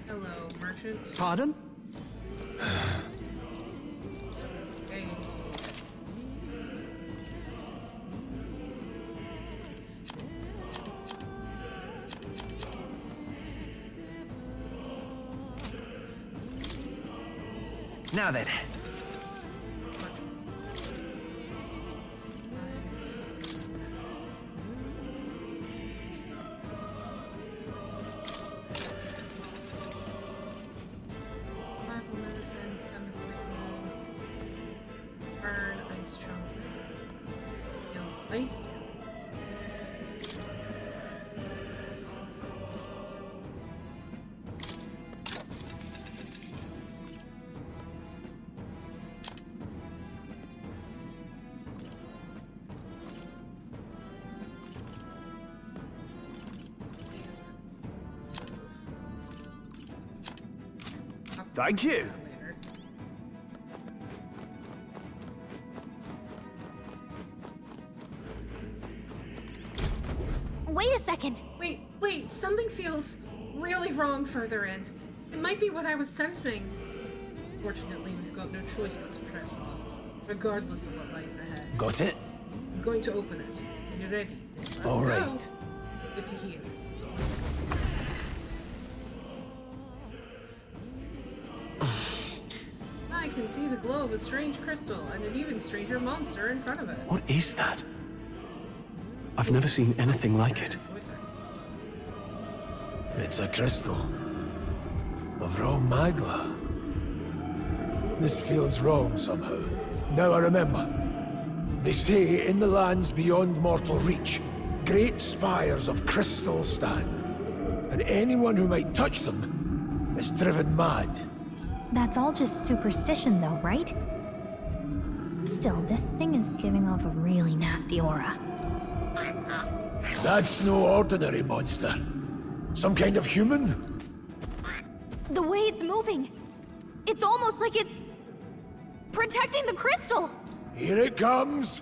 Hello, merchant. Pardon? Hey. Now then. Nice. Survival medicine, chemistry, burn, ice chunk. Deals ice damage. Thank you. Later. Wait a second! Wait, something feels really wrong further in. It might be what I was sensing. Fortunately, we've got no choice but to press on, regardless of what lies ahead. Got it? I'm going to open it. When you're ready, let's All go. right. Good to hear. I can see the glow of a strange crystal and an even stranger monster in front of it. What is that? I've never seen anything like it. It's a crystal. Of raw magla. This feels wrong somehow. Now I remember. They say in the lands beyond mortal reach, great spires of crystal stand. And anyone who might touch them is driven mad. That's all just superstition though, right? Still, this thing is giving off a really nasty aura. That's no ordinary monster. Some kind of human? The way it's moving, it's almost like it's protecting the crystal. Here it comes!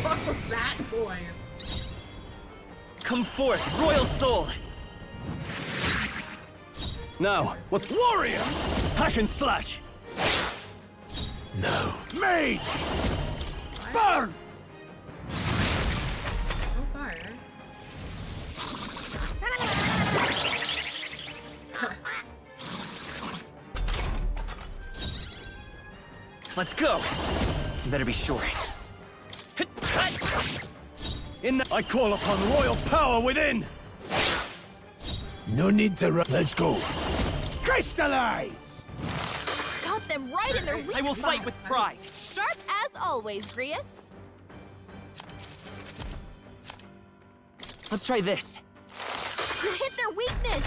What was that noise? Come forth, royal soul! Now, what's warrior? Hack and slash! No. Mage! No Burn! fire. Let's go! You better be sure. In the I call upon royal power within! No need to run. Let's go. Crystallize! Got them right in their weak I will spot. fight with pride. Sharp as always, Grius. Let's try this. You hit their weakness.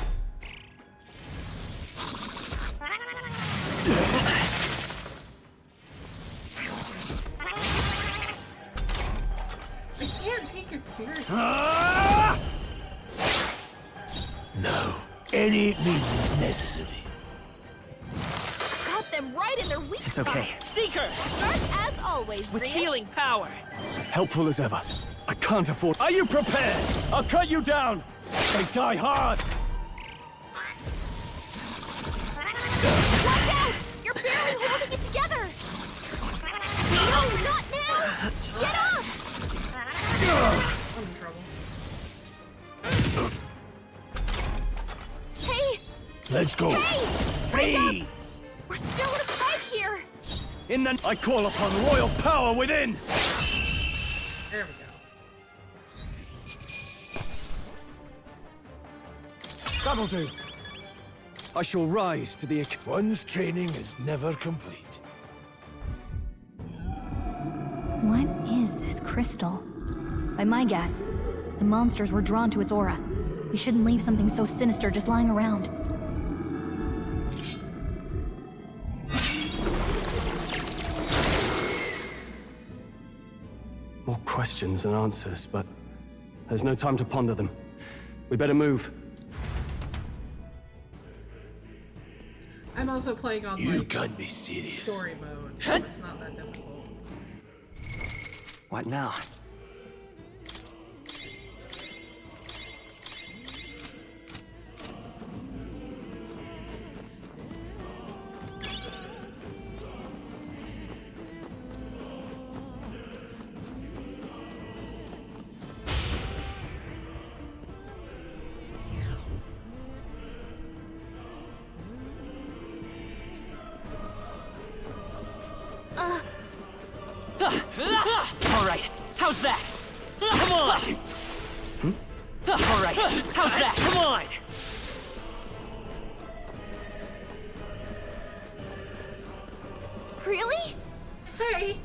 I can't take it seriously. Ah! No. Any means necessary. Got them right in their weak It's spot. okay. Seeker! Sharp as always, With Grius. healing power! Helpful as ever. I can't afford... Are you prepared? I'll cut you down! They die hard! Watch out! You're barely holding it together. No, not now! Get off! I'm in trouble. go. Freeze! We're still in a fight here! In the... I call upon royal power within! There we go. That'll do. I shall rise to the... One's training is never complete. What is this crystal? By my guess, the monsters were drawn to its aura. We shouldn't leave something so sinister just lying around. More questions than answers, but there's no time to ponder them. We better move. I'm also playing on You like can't be serious. story mode, so it's not that difficult. What now? All right, how's that? Come on! All right, how's that? Come on! Really? Hey,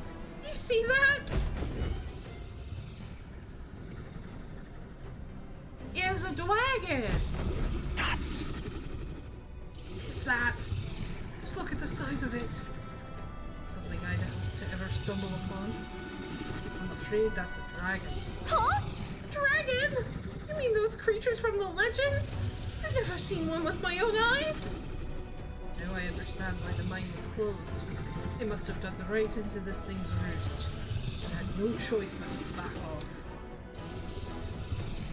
you see that? It's a dragon! That's... Is that? Just look at the size of it. Something I hope to ever stumble upon. I'm afraid that's a dragon. Huh? Dragon? You mean those creatures from the legends? I've never seen one with my own eyes. Now I understand why the mine was closed. They must have dug right into this thing's roost. I had no choice but to back off.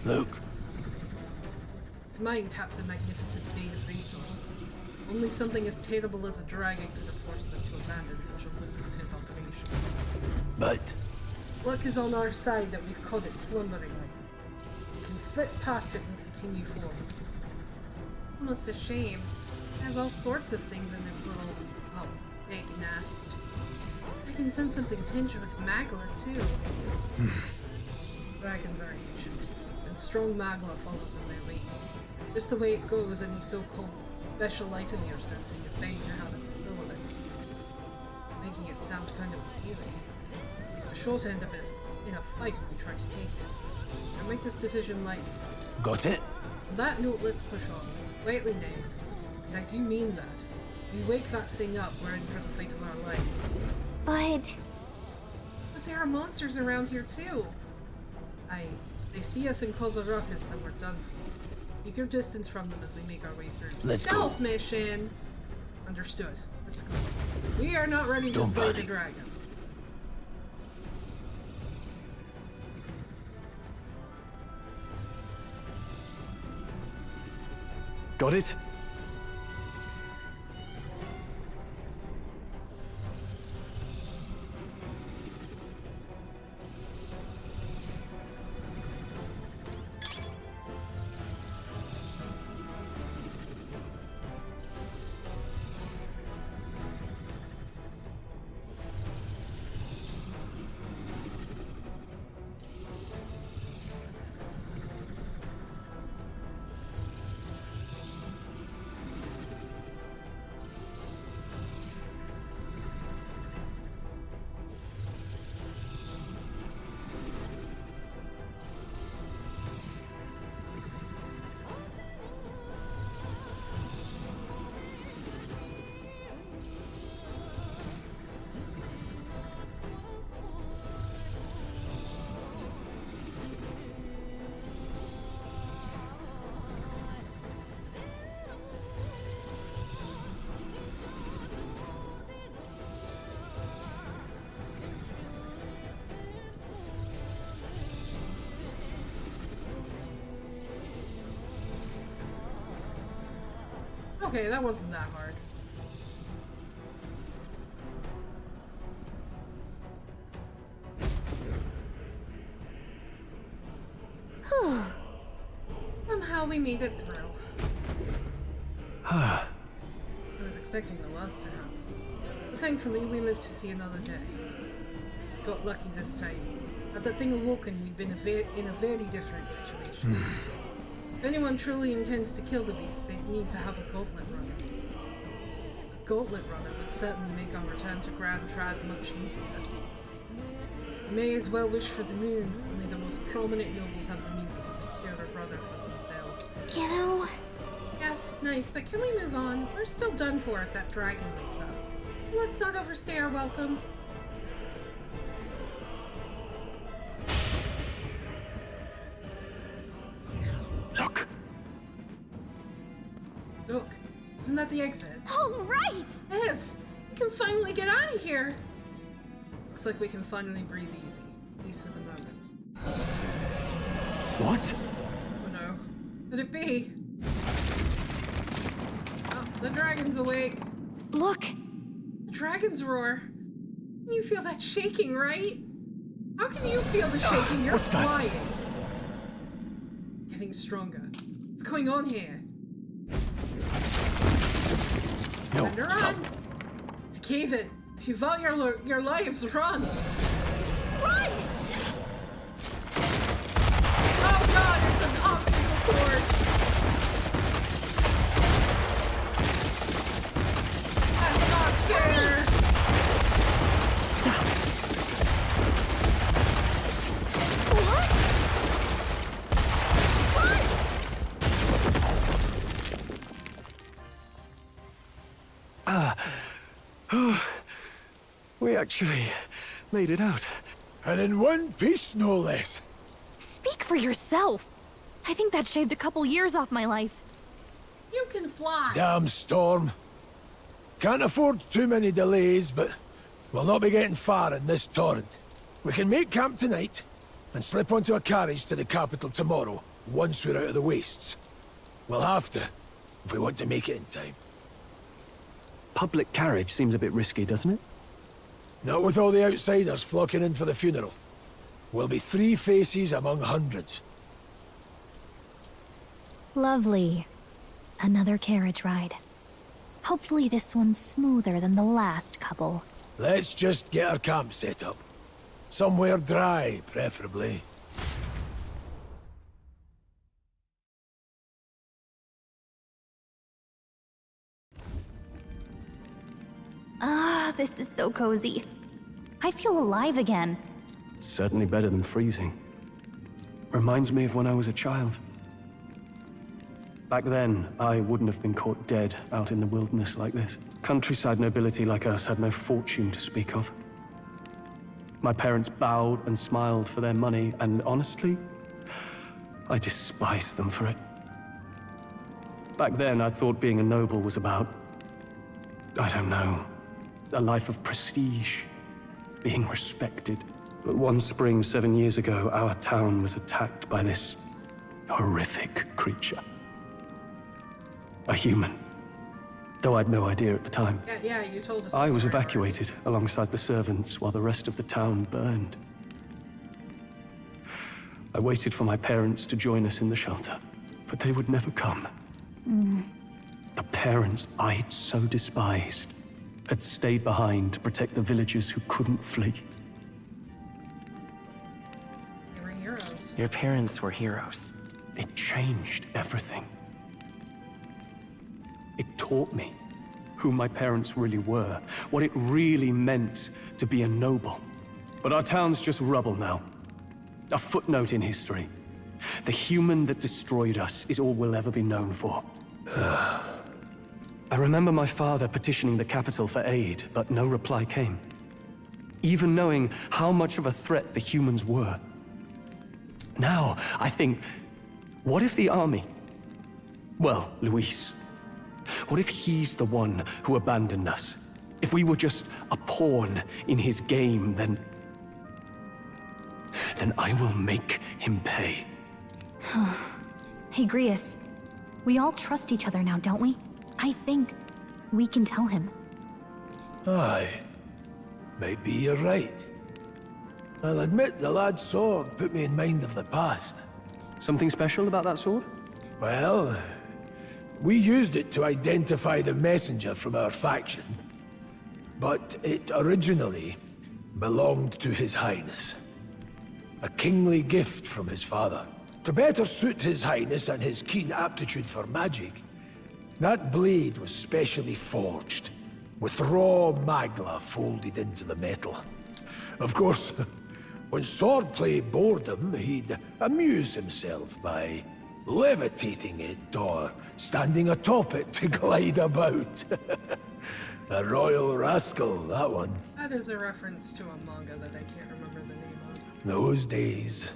Look, This mine taps a magnificent vein of resources. Only something as terrible as a dragon could have forced them to abandon such a lucrative operation. but Luck is on our side that we've caught it slumbering. We can slip past it and continue forward. Almost a shame. It has all sorts of things in its little, well, big nest. I can sense something tinged with magla too. Dragons are ancient, and strong magla follows in their wake. Just the way it goes, any so-called special item you're sensing is bound to have its fill of it, making it sound kind of appealing. The short end of it in a fight if we try to taste it. I'll make this decision lightly. got it? On that note, let's push on. Lightly, Name. And I do mean that. We wake that thing up, we're in for the fate of our lives. But there are monsters around here too. They see us and cause a ruckus, then we're done for. Keep your distance from them as we make our way through. Let's go. Stealth mission! Understood. Let's go. We are not ready to Don't slay the panic. dragon. Got it? Okay, that wasn't that hard. Somehow we made it through. I was expecting the worst to happen. But thankfully, we lived to see another day. Got lucky this time. Had that thing awoken, we'd been in a very different situation. If anyone truly intends to kill the beast, they'd need to have a gauntlet runner. A gauntlet runner would certainly make our return to Grand Trad much easier. We may as well wish for the moon. Only the most prominent nobles have the means to secure their brother for themselves. You know... Yes, nice, but can we move on? We're still done for if that dragon wakes up. Let's not overstay our welcome. Look. Look, isn't that the exit? All right! Yes, we can finally get out of here. Looks like we can finally breathe easy, at least for the moment. What? Oh no, could it be? Oh, the dragon's awake. Look! The dragon's roar. Can you feel that shaking, right? How can you feel the shaking? You're flying. Getting stronger. What's going on here? No, Time to stop. run. It's cave it. If you value your lives, run. Run! Oh god, it's an obstacle course. That's not fair. What? We actually made it out. And in one piece, no less. Speak for yourself. I think that shaved a couple years off my life. You can fly. Damn storm. Can't afford too many delays, but we'll not be getting far in this torrent. We can make camp tonight and slip onto a carriage to the capital tomorrow, once we're out of the wastes. We'll have to, if we want to make it in time. Public carriage seems a bit risky, doesn't it? Not with all the outsiders flocking in for the funeral. We'll be 3 faces among hundreds. Lovely. Another carriage ride. Hopefully this one's smoother than the last couple. Let's just get our camp set up. Somewhere dry, preferably. Ah, this is so cozy. I feel alive again. It's certainly better than freezing. Reminds me of when I was a child. Back then, I wouldn't have been caught dead out in the wilderness like this. Countryside nobility like us had no fortune to speak of. My parents bowed and smiled for their money, and honestly, I despised them for it. Back then, I thought being a noble was about, I don't know, a life of prestige, being respected. But one spring 7 years ago, our town was attacked by this horrific creature. A human. Though I'd no idea at the time. Yeah, you told us. I was the story. evacuated alongside the servants while the rest of the town burned. I waited for my parents to join us in the shelter, but they would never come. The parents I'd so despised had stayed behind to protect the villagers who couldn't flee. They were heroes. Your parents were heroes. It changed everything. It taught me who my parents really were, what it really meant to be a noble. But our town's just rubble now. A footnote in history. The human that destroyed us is all we'll ever be known for. I remember my father petitioning the capital for aid, but no reply came. Even knowing how much of a threat the humans were. Now, I think, what if the army? Well, Luis. What if he's the one who abandoned us? If we were just a pawn in his game, then I will make him pay. Hey, Grius. We all trust each other now, don't we? I think we can tell him. Aye. Maybe you're right. I'll admit the lad's sword put me in mind of the past. Something special about that sword? Well, We used it to identify the messenger from our faction. But it originally belonged to His Highness. A kingly gift from his father. To better suit His Highness and his keen aptitude for magic, that blade was specially forged, with raw magla folded into the metal. Of course, when swordplay bored him, he'd amuse himself by levitating it or standing atop it to glide about. A royal rascal, that one. That is a reference to a manga that I can't remember the name of. Those days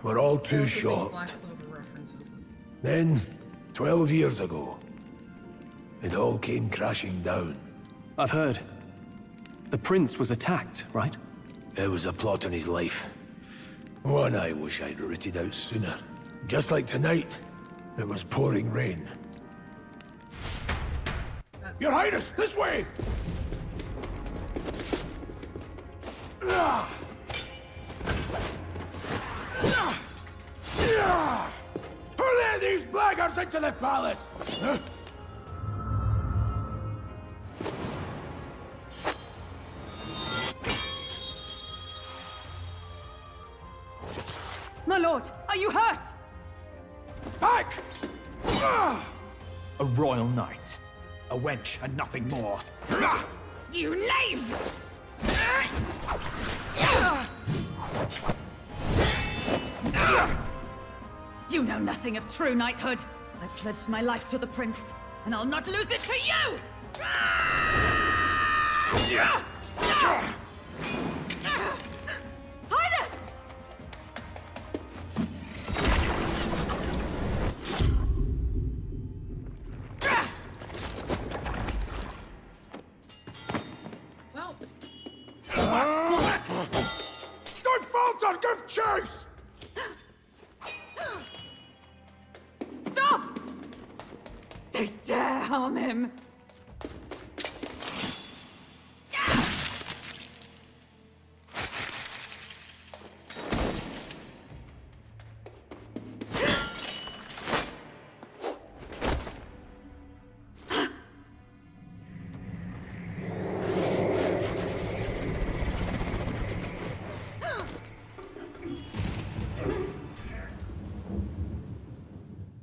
were all too short. Black Clover references. Then, 12 years ago, it all came crashing down. I've heard. The prince was attacked, right? It was a plot on his life. One I wish I'd rooted out sooner. Just like tonight, it was pouring rain. Your Highness, this way! Who let these blackguards into the palace? My lord, are you hurt? Back! A royal knight. A wench and nothing more. You knave! You know nothing of true knighthood. I pledged my life to the prince, and I'll not lose it to you! Highness! Well, Don't falter! Give chase! Stop! They dare harm him!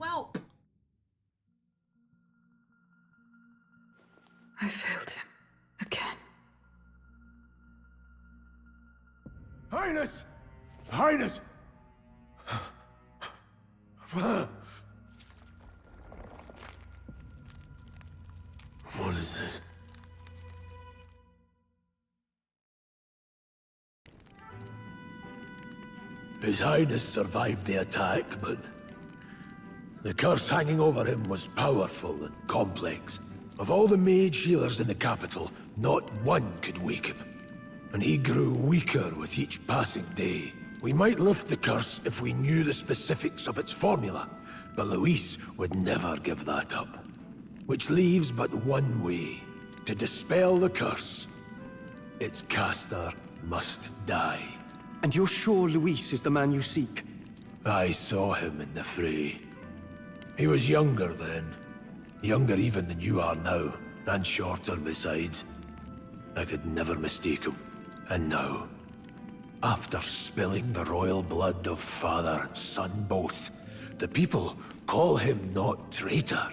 well. I failed him. Again. Highness! Highness! What is this? His Highness survived the attack, but the curse hanging over him was powerful and complex. Of all the mage healers in the capital, not one could wake him. And he grew weaker with each passing day. We might lift the curse if we knew the specifics of its formula, but Luis would never give that up. Which leaves but one way. To dispel the curse, its caster must die. And you're sure Luis is the man you seek? I saw him in the fray. He was younger then. Younger even than you are now, and shorter besides. I could never mistake him. And now, after spilling the royal blood of father and son both, the people call him not traitor,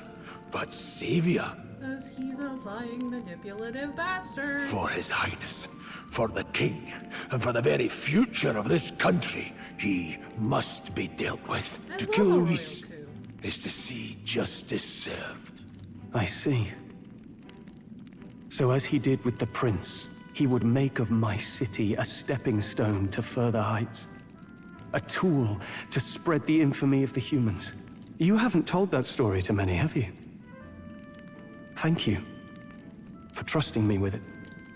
but savior. Because he's a lying, manipulative bastard. For His Highness, for the king, and for the very future of this country, he must be dealt with. I To love kill a royal Luis coup. is to see justice served. I see. So as he did with the prince, he would make of my city a stepping stone to further heights. A tool to spread the infamy of the humans. You haven't told that story to many, have you? Thank you for trusting me with it.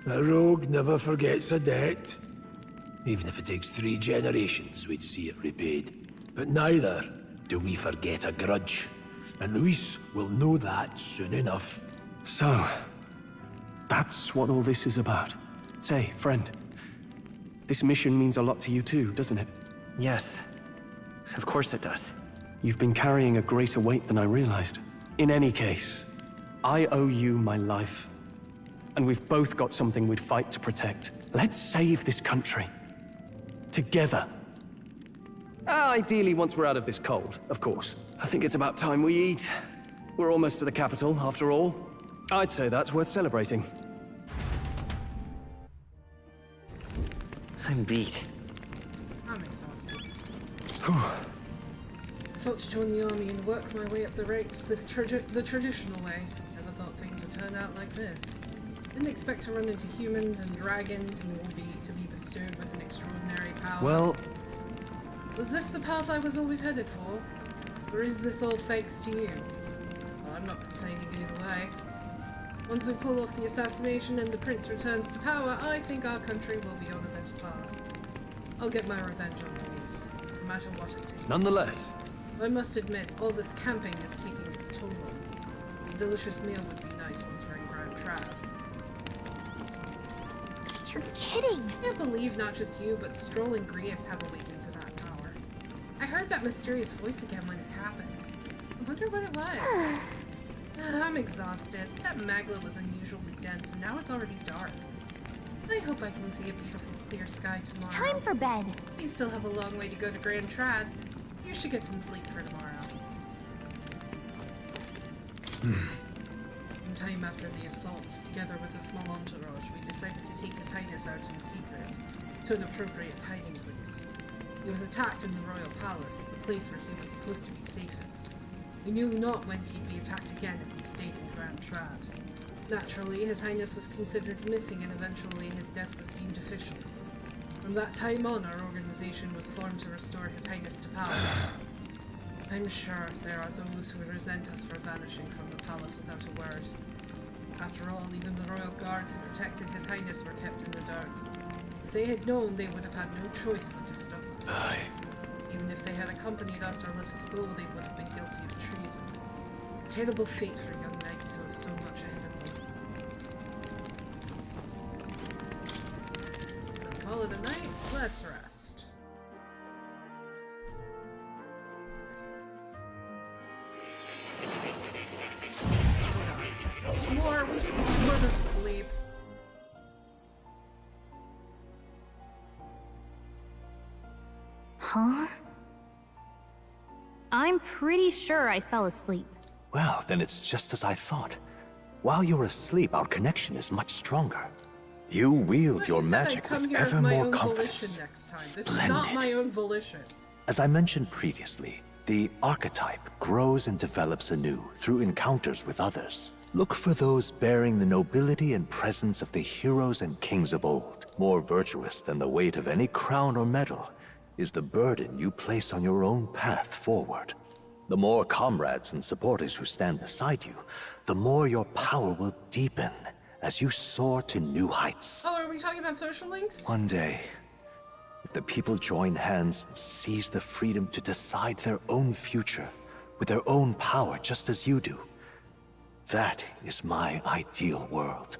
A rogue never forgets a debt. Even if it takes 3 generations, we'd see it repaid. But neither do we forget a grudge. And Luis will know that soon enough. So, that's what all this is about. Say, friend, this mission means a lot to you too, doesn't it? Yes. Of course it does. You've been carrying a greater weight than I realized. In any case, I owe you my life. And we've both got something we'd fight to protect. Let's save this country. Together. Ideally, once we're out of this cold, of course. I think it's about time we eat. We're almost to the capital, after all. I'd say that's worth celebrating. I'm beat. I'm exhausted. I thought to join the army and work my way up the ranks the traditional way. Never thought things would turn out like this. Didn't expect to run into humans and dragons and to be bestowed with an extraordinary power. Well... Was this the path I was always headed for? Or is this all thanks to you? Well, I'm not complaining either way. Once we pull off the assassination and the prince returns to power, I think our country will be on a better path. I'll get my revenge on Luis, no matter what it takes. Nonetheless... I must admit, all this camping is taking its toll on me. A delicious meal would be nice once we're in Grand Trad. You're kidding! I can't believe not just you, but Stroll and Grius have awakened to that power. I heard that mysterious voice again when it happened. I wonder what it was. I'm exhausted. That magla was unusually dense, and now it's already dark. I hope I can see a beautiful, clear sky tomorrow. Time for bed. We still have a long way to go to Grand Trad. You should get some sleep for tomorrow. Sometime after the assault, together with a small entourage, we decided to take His Highness out in secret to an appropriate hiding place. He was attacked in the royal palace, the place where he was supposed to be safest. We knew not when he'd be attacked again if we stayed in Grand Trad. Naturally, His Highness was considered missing and eventually his death was deemed official. From that time on, our organization was formed to restore His Highness to power. I'm sure there are those who resent us for vanishing from the palace without a word. After all, even the royal guards who protected His Highness were kept in the dark. If they had known, they would have had no choice but to stop us. Aye. Even if they had accompanied us or let us go, they would have been guilty of treason. A terrible fate for young knights who have so much ahead of them. Call it a night, let's rest. More, we need more to sleep. Huh? I'm pretty sure I fell asleep. Well, then it's just as I thought. While you're asleep, our connection is much stronger. You wield But your you said I'd magic come with here of ever my more own confidence. volition next time. This Splendid. is not my own volition. As I mentioned previously, the archetype grows and develops anew through encounters with others. Look for those bearing the nobility and presence of the heroes and kings of old. More virtuous than the weight of any crown or medal is the burden you place on your own path forward. The more comrades and supporters who stand beside you, the more your power will deepen as you soar to new heights. Oh, are we talking about social links? One day, if the people join hands and seize the freedom to decide their own future with their own power just as you do, that is my ideal world.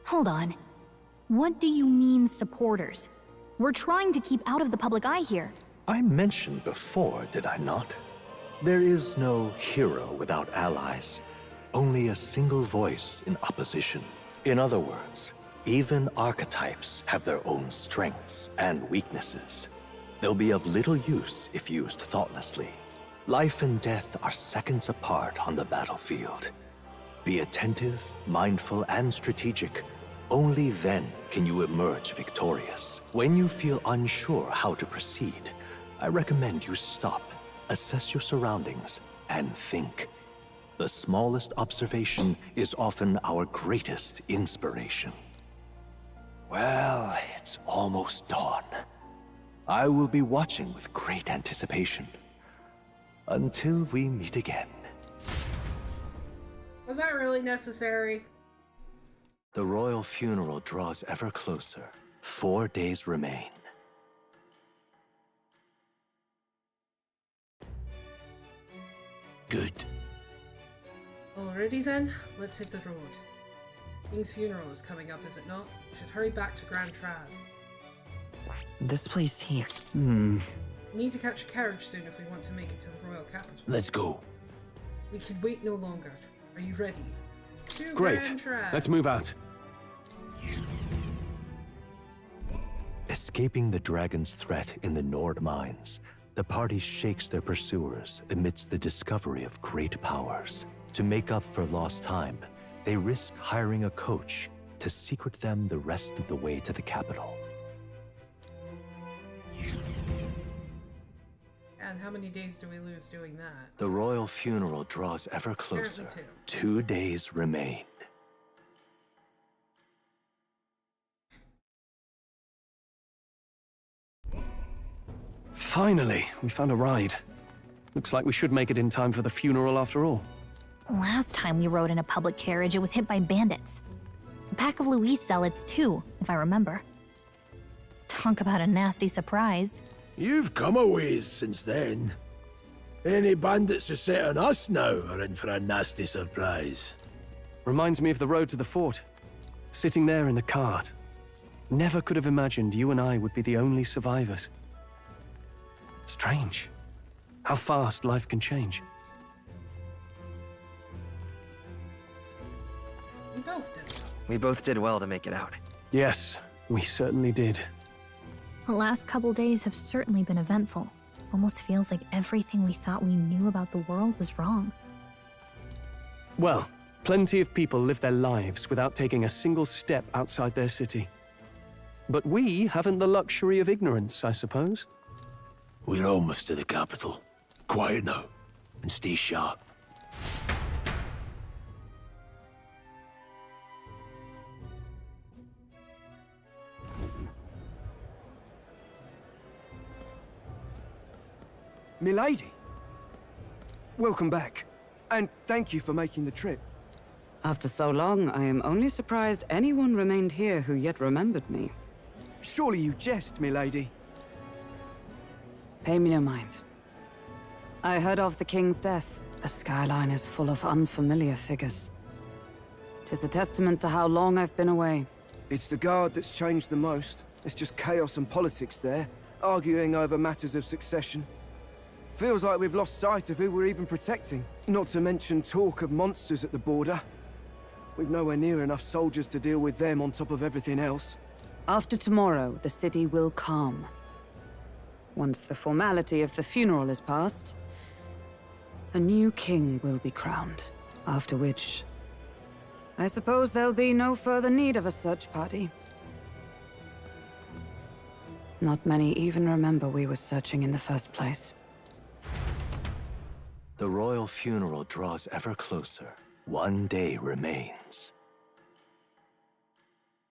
Hold on. What do you mean, supporters? We're trying to keep out of the public eye here. I mentioned before, did I not? There is no hero without allies, only a single voice in opposition. In other words, even archetypes have their own strengths and weaknesses. They'll be of little use if used thoughtlessly. Life and death are seconds apart on the battlefield. Be attentive, mindful, and strategic. Only then can you emerge victorious. When you feel unsure how to proceed, I recommend you stop, assess your surroundings, and think. The smallest observation is often our greatest inspiration. Well, it's almost dawn. I will be watching with great anticipation. Until we meet again. Was that really necessary? The royal funeral draws ever closer. 4 days remain. Good. Alrighty then, let's hit the road. King's funeral is coming up, is it not? We should hurry back to Grand Trad. This place here. We need to catch a carriage soon if we want to make it to the royal capital. Let's go. We can wait no longer. Are you ready? Great. Grand Trap. Let's move out. Escaping the dragon's threat in the Nord mines, the party shakes their pursuers amidst the discovery of great powers. To make up for lost time, they risk hiring a coach to secret them the rest of the way to the capital. And how many days do we lose doing that? The royal funeral draws ever closer. Apparently 2 days remain. Finally, we found a ride. Looks like we should make it in time for the funeral after all. Last time we rode in a public carriage, it was hit by bandits. A pack of Luis zealots, too, if I remember. Talk about a nasty surprise. You've come a ways since then. Any bandits who set on us now are in for a nasty surprise. Reminds me of the road to the fort. Sitting there in the cart. Never could have imagined you and I would be the only survivors. Strange. How fast life can change. We both did well. We both did well to make it out. Yes, we certainly did. The last couple days have certainly been eventful. Almost feels like everything we thought we knew about the world was wrong. Well, plenty of people live their lives without taking a single step outside their city. But we haven't the luxury of ignorance, I suppose. We're almost to the capital. Quiet now, and stay sharp. Milady! Welcome back, and thank you for making the trip. After so long, I am only surprised anyone remained here who yet remembered me. Surely you jest, milady. Pay me no mind. I heard of the king's death. The skyline is full of unfamiliar figures. 'Tis a testament to how long I've been away. It's the guard that's changed the most. It's just chaos and politics there, arguing over matters of succession. Feels like we've lost sight of who we're even protecting. Not to mention talk of monsters at the border. We've nowhere near enough soldiers to deal with them on top of everything else. After tomorrow, the city will calm. Once the formality of the funeral is past, a new king will be crowned. After which, I suppose there'll be no further need of a search party. Not many even remember we were searching in the first place. The royal funeral draws ever closer. 1 day remains.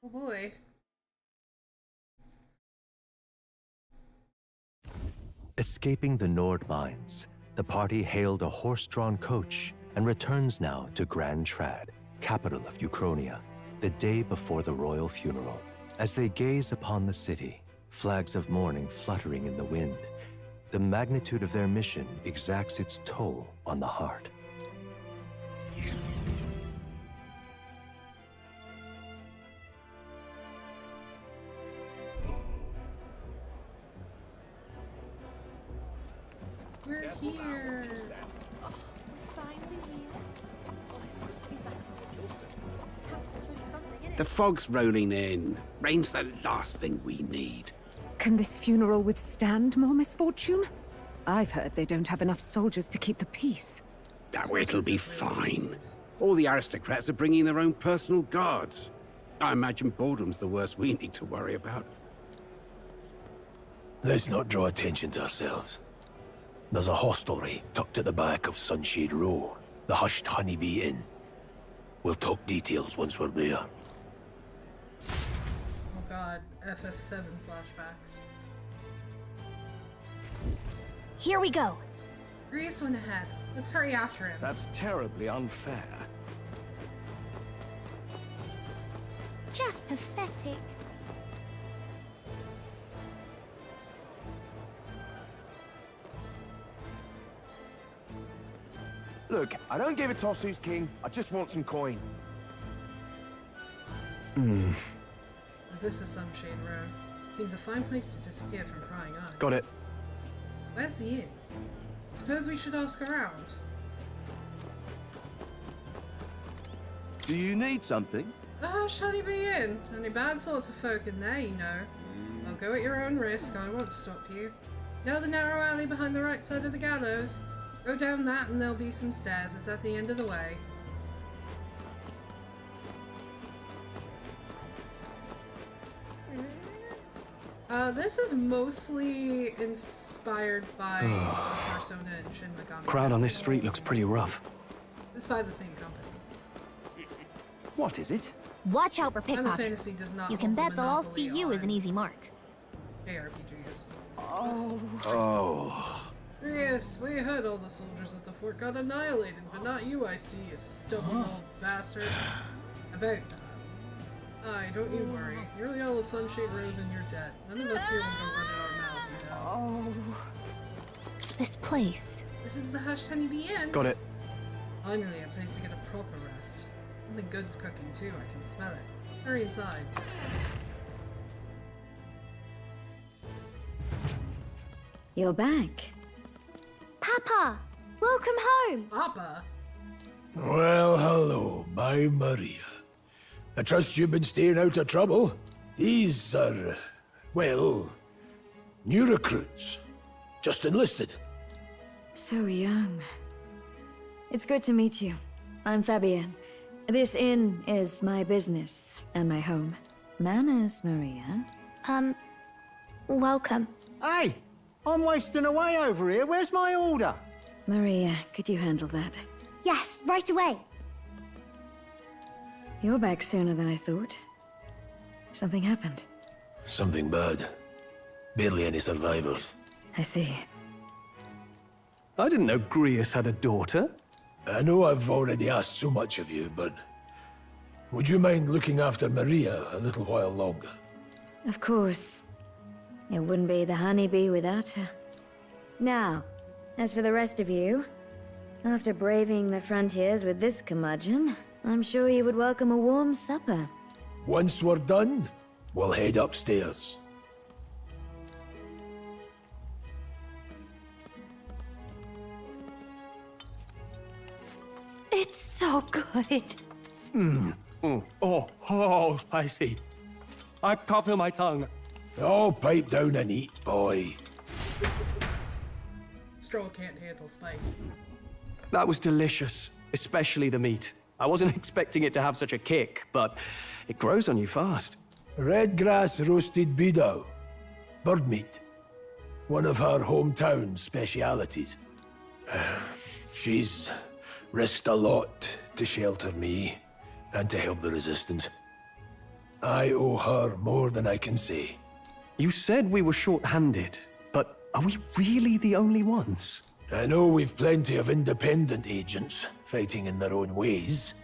Oh boy. Escaping the Nord mines, the party hailed a horse-drawn coach and returns now to Grand Trad, capital of Uchronia, the day before the royal funeral. As they gaze upon the city, flags of mourning fluttering in the wind, the magnitude of their mission exacts its toll on the heart. We're here. The fog's rolling in. Rain's the last thing we need. Can this funeral withstand more misfortune? I've heard they don't have enough soldiers to keep the peace. Oh, it'll be fine. All the aristocrats are bringing their own personal guards. I imagine boredom's the worst we need to worry about. Let's not draw attention to ourselves. There's a hostelry tucked at the back of Sunshade Row, the Hushed Honeybee Inn. We'll talk details once we're there. Oh god, FF7 flashbacks. Here we go. Grease went ahead. Let's hurry after him. That's terribly unfair. Just pathetic. Look, I don't give a toss who's king. I just want some coin. This is Sunshade Road. Seems a fine place to disappear from prying eyes. Got it. Where's the inn? Suppose we should ask around. Do you need something? Oh, shall you be in? Only bad sorts of folk in there, you know. Well, go at your own risk. I won't stop you. Know the narrow alley behind the right side of the gallows? Go down that and there'll be some stairs. It's at the end of the way. This is mostly inspired by Persona and Shin Megami. Crowd on this street looks pretty rough. It's by the same company. What is it? Watch out for Final pickpockets. Fantasy does not You can hold the bet they'll all see monopoly you as on an easy mark. JRPGs. Oh. Yes, we heard all the soldiers at the fort got annihilated, but not you, I see, you stubborn old bastard. About time. Aye, don't you worry. You're the Owl of Sunshade Rose and you're dead. None of us here will go running our mouths, you know. This place. This is the Hushed Honeybee Inn. Got it. Finally, a place to get a proper rest. Something good's cooking too, I can smell it. Hurry inside. You're back. Papa! Welcome home! Papa? Well, hello, my Maria. I trust you've been staying out of trouble. These are, well, new recruits. Just enlisted. So young. It's good to meet you. I'm Fabienne. This inn is my business and my home. Manners, Maria. Welcome. Hey! I'm wasting away over here. Where's my order? Maria, could you handle that? Yes, right away. You're back sooner than I thought. Something happened. Something bad. Barely any survivors. I see. I didn't know Grius had a daughter. I know I've already asked so much of you, but would you mind looking after Maria a little while longer? Of course. It wouldn't be the honeybee without her. Now, as for the rest of you, after braving the frontiers with this curmudgeon, I'm sure you would welcome a warm supper. Once we're done, we'll head upstairs. It's so good. Oh, spicy. I can't feel my tongue. Oh, pipe down and eat, boy. Stroll can't handle spice. That was delicious, especially the meat. I wasn't expecting it to have such a kick, but it grows on you fast. Red grass roasted beedow. Bird meat. One of her hometown specialities. She's risked a lot to shelter me and to help the resistance. I owe her more than I can say. You said we were short-handed, but are we really the only ones? I know we've plenty of independent agents fighting in their own ways,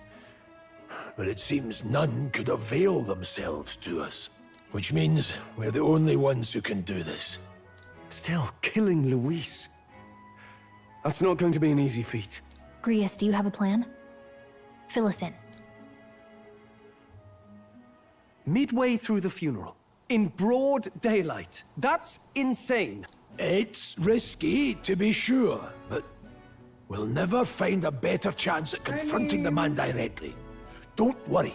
but it seems none could avail themselves to us, which means we're the only ones who can do this. Still, killing Luis. That's not going to be an easy feat. Grius, do you have a plan? Fill us in. Midway through the funeral, in broad daylight. That's insane. It's risky, to be sure, but we'll never find a better chance at confronting the man directly. Don't worry.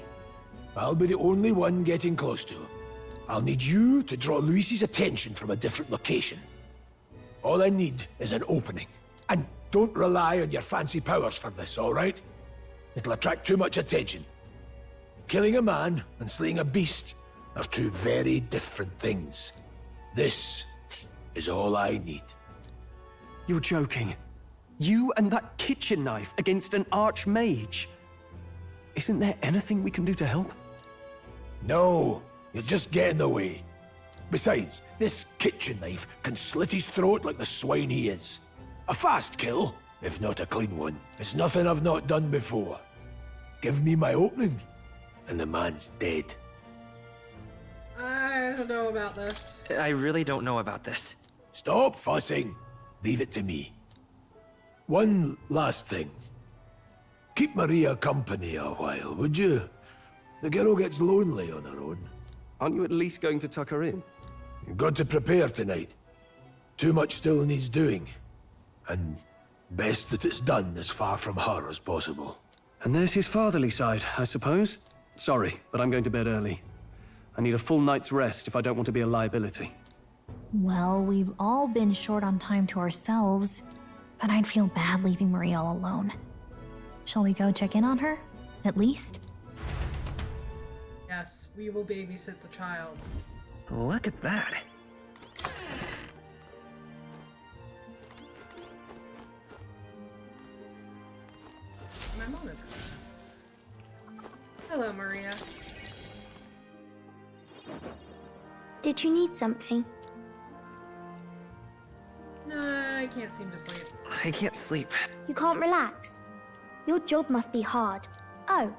I'll be the only one getting close to him. I'll need you to draw Luis's attention from a different location. All I need is an opening. And don't rely on your fancy powers for this, all right? It'll attract too much attention. Killing a man and slaying a beast are two very different things. This is all I need. You're joking. You and that kitchen knife against an archmage. Isn't there anything we can do to help? No, you'll just get in the way. Besides, this kitchen knife can slit his throat like the swine he is. A fast kill, if not a clean one, is nothing I've not done before. Give me my opening, and the man's dead. I don't know about this. I really don't know about this. Stop fussing. Leave it to me. One last thing. Keep Maria company a while, would you? The girl gets lonely on her own. Aren't you at least going to tuck her in? You've got to prepare tonight. Too much still needs doing. And best that it's done as far from her as possible. And there's his fatherly side, I suppose. Sorry, but I'm going to bed early. I need a full night's rest if I don't want to be a liability. Well, we've all been short on time to ourselves, but I'd feel bad leaving Maria all alone. Shall we go check in on her? At least? Yes, we will babysit the child. Look at that. My monitor. Hello, Maria. Did you need something? No, I can't seem to sleep. I can't sleep. You can't relax? Your job must be hard. Oh,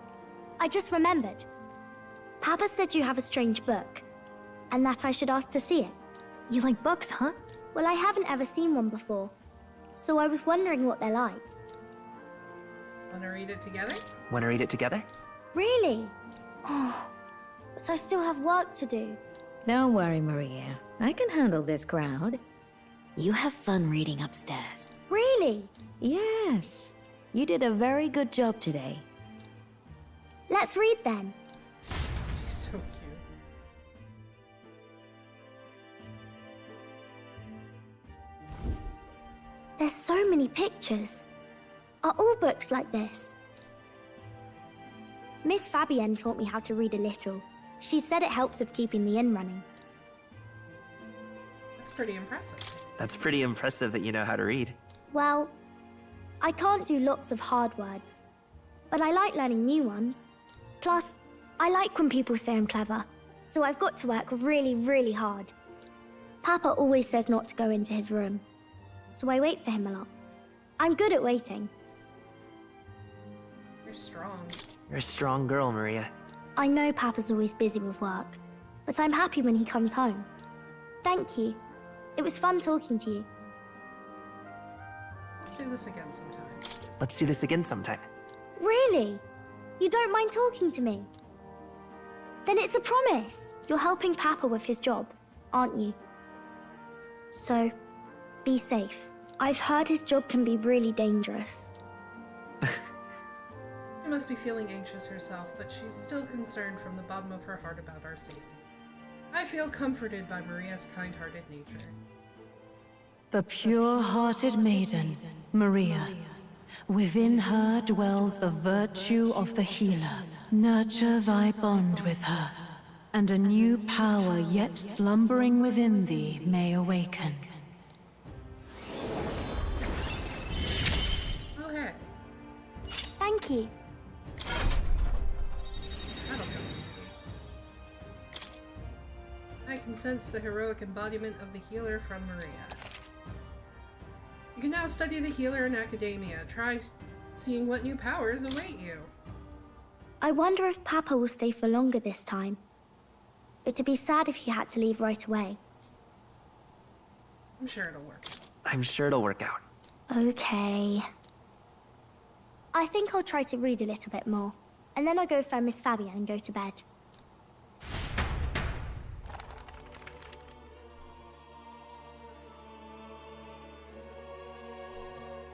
I just remembered. Papa said you have a strange book, and that I should ask to see it. You like books, huh? Well, I haven't ever seen one before, so I was wondering what they're like. Wanna read it together? Wanna read it together? Really? Oh, but I still have work to do. Don't worry, Maria. I can handle this crowd. You have fun reading upstairs. Really? Yes. You did a very good job today. Let's read then. She's so cute. There's so many pictures. Are all books like this? Miss Fabienne taught me how to read a little. She said it helps with keeping the inn running. That's pretty impressive. That's pretty impressive that you know how to read. Well, I can't do lots of hard words, but I like learning new ones. Plus, I like when people say I'm clever, so I've got to work really, really hard. Papa always says not to go into his room, so I wait for him a lot. I'm good at waiting. You're strong. You're a strong girl, Maria. I know Papa's always busy with work, but I'm happy when he comes home. Thank you. It was fun talking to you. Let's do this again sometime. Let's do this again sometime. Really? You don't mind talking to me? Then it's a promise. You're helping Papa with his job, aren't you? So, be safe. I've heard his job can be really dangerous. She must be feeling anxious herself, but she's still concerned from the bottom of her heart about our safety. I feel comforted by Maria's kind-hearted nature. The pure-hearted maiden, Maria. Within her dwells the virtue of the healer. Nurture thy bond with her, and a new power yet slumbering within thee may awaken. Oh, hey. Thank you. That'll go. I can sense the heroic embodiment of the healer from Maria. You can now study the healer in academia. Try seeing what new powers await you. I wonder if Papa will stay for longer this time. It'd be sad if he had to leave right away. I'm sure it'll work. I'm sure it'll work out. Okay. I think I'll try to read a little bit more, and then I'll go find Miss Fabienne and go to bed.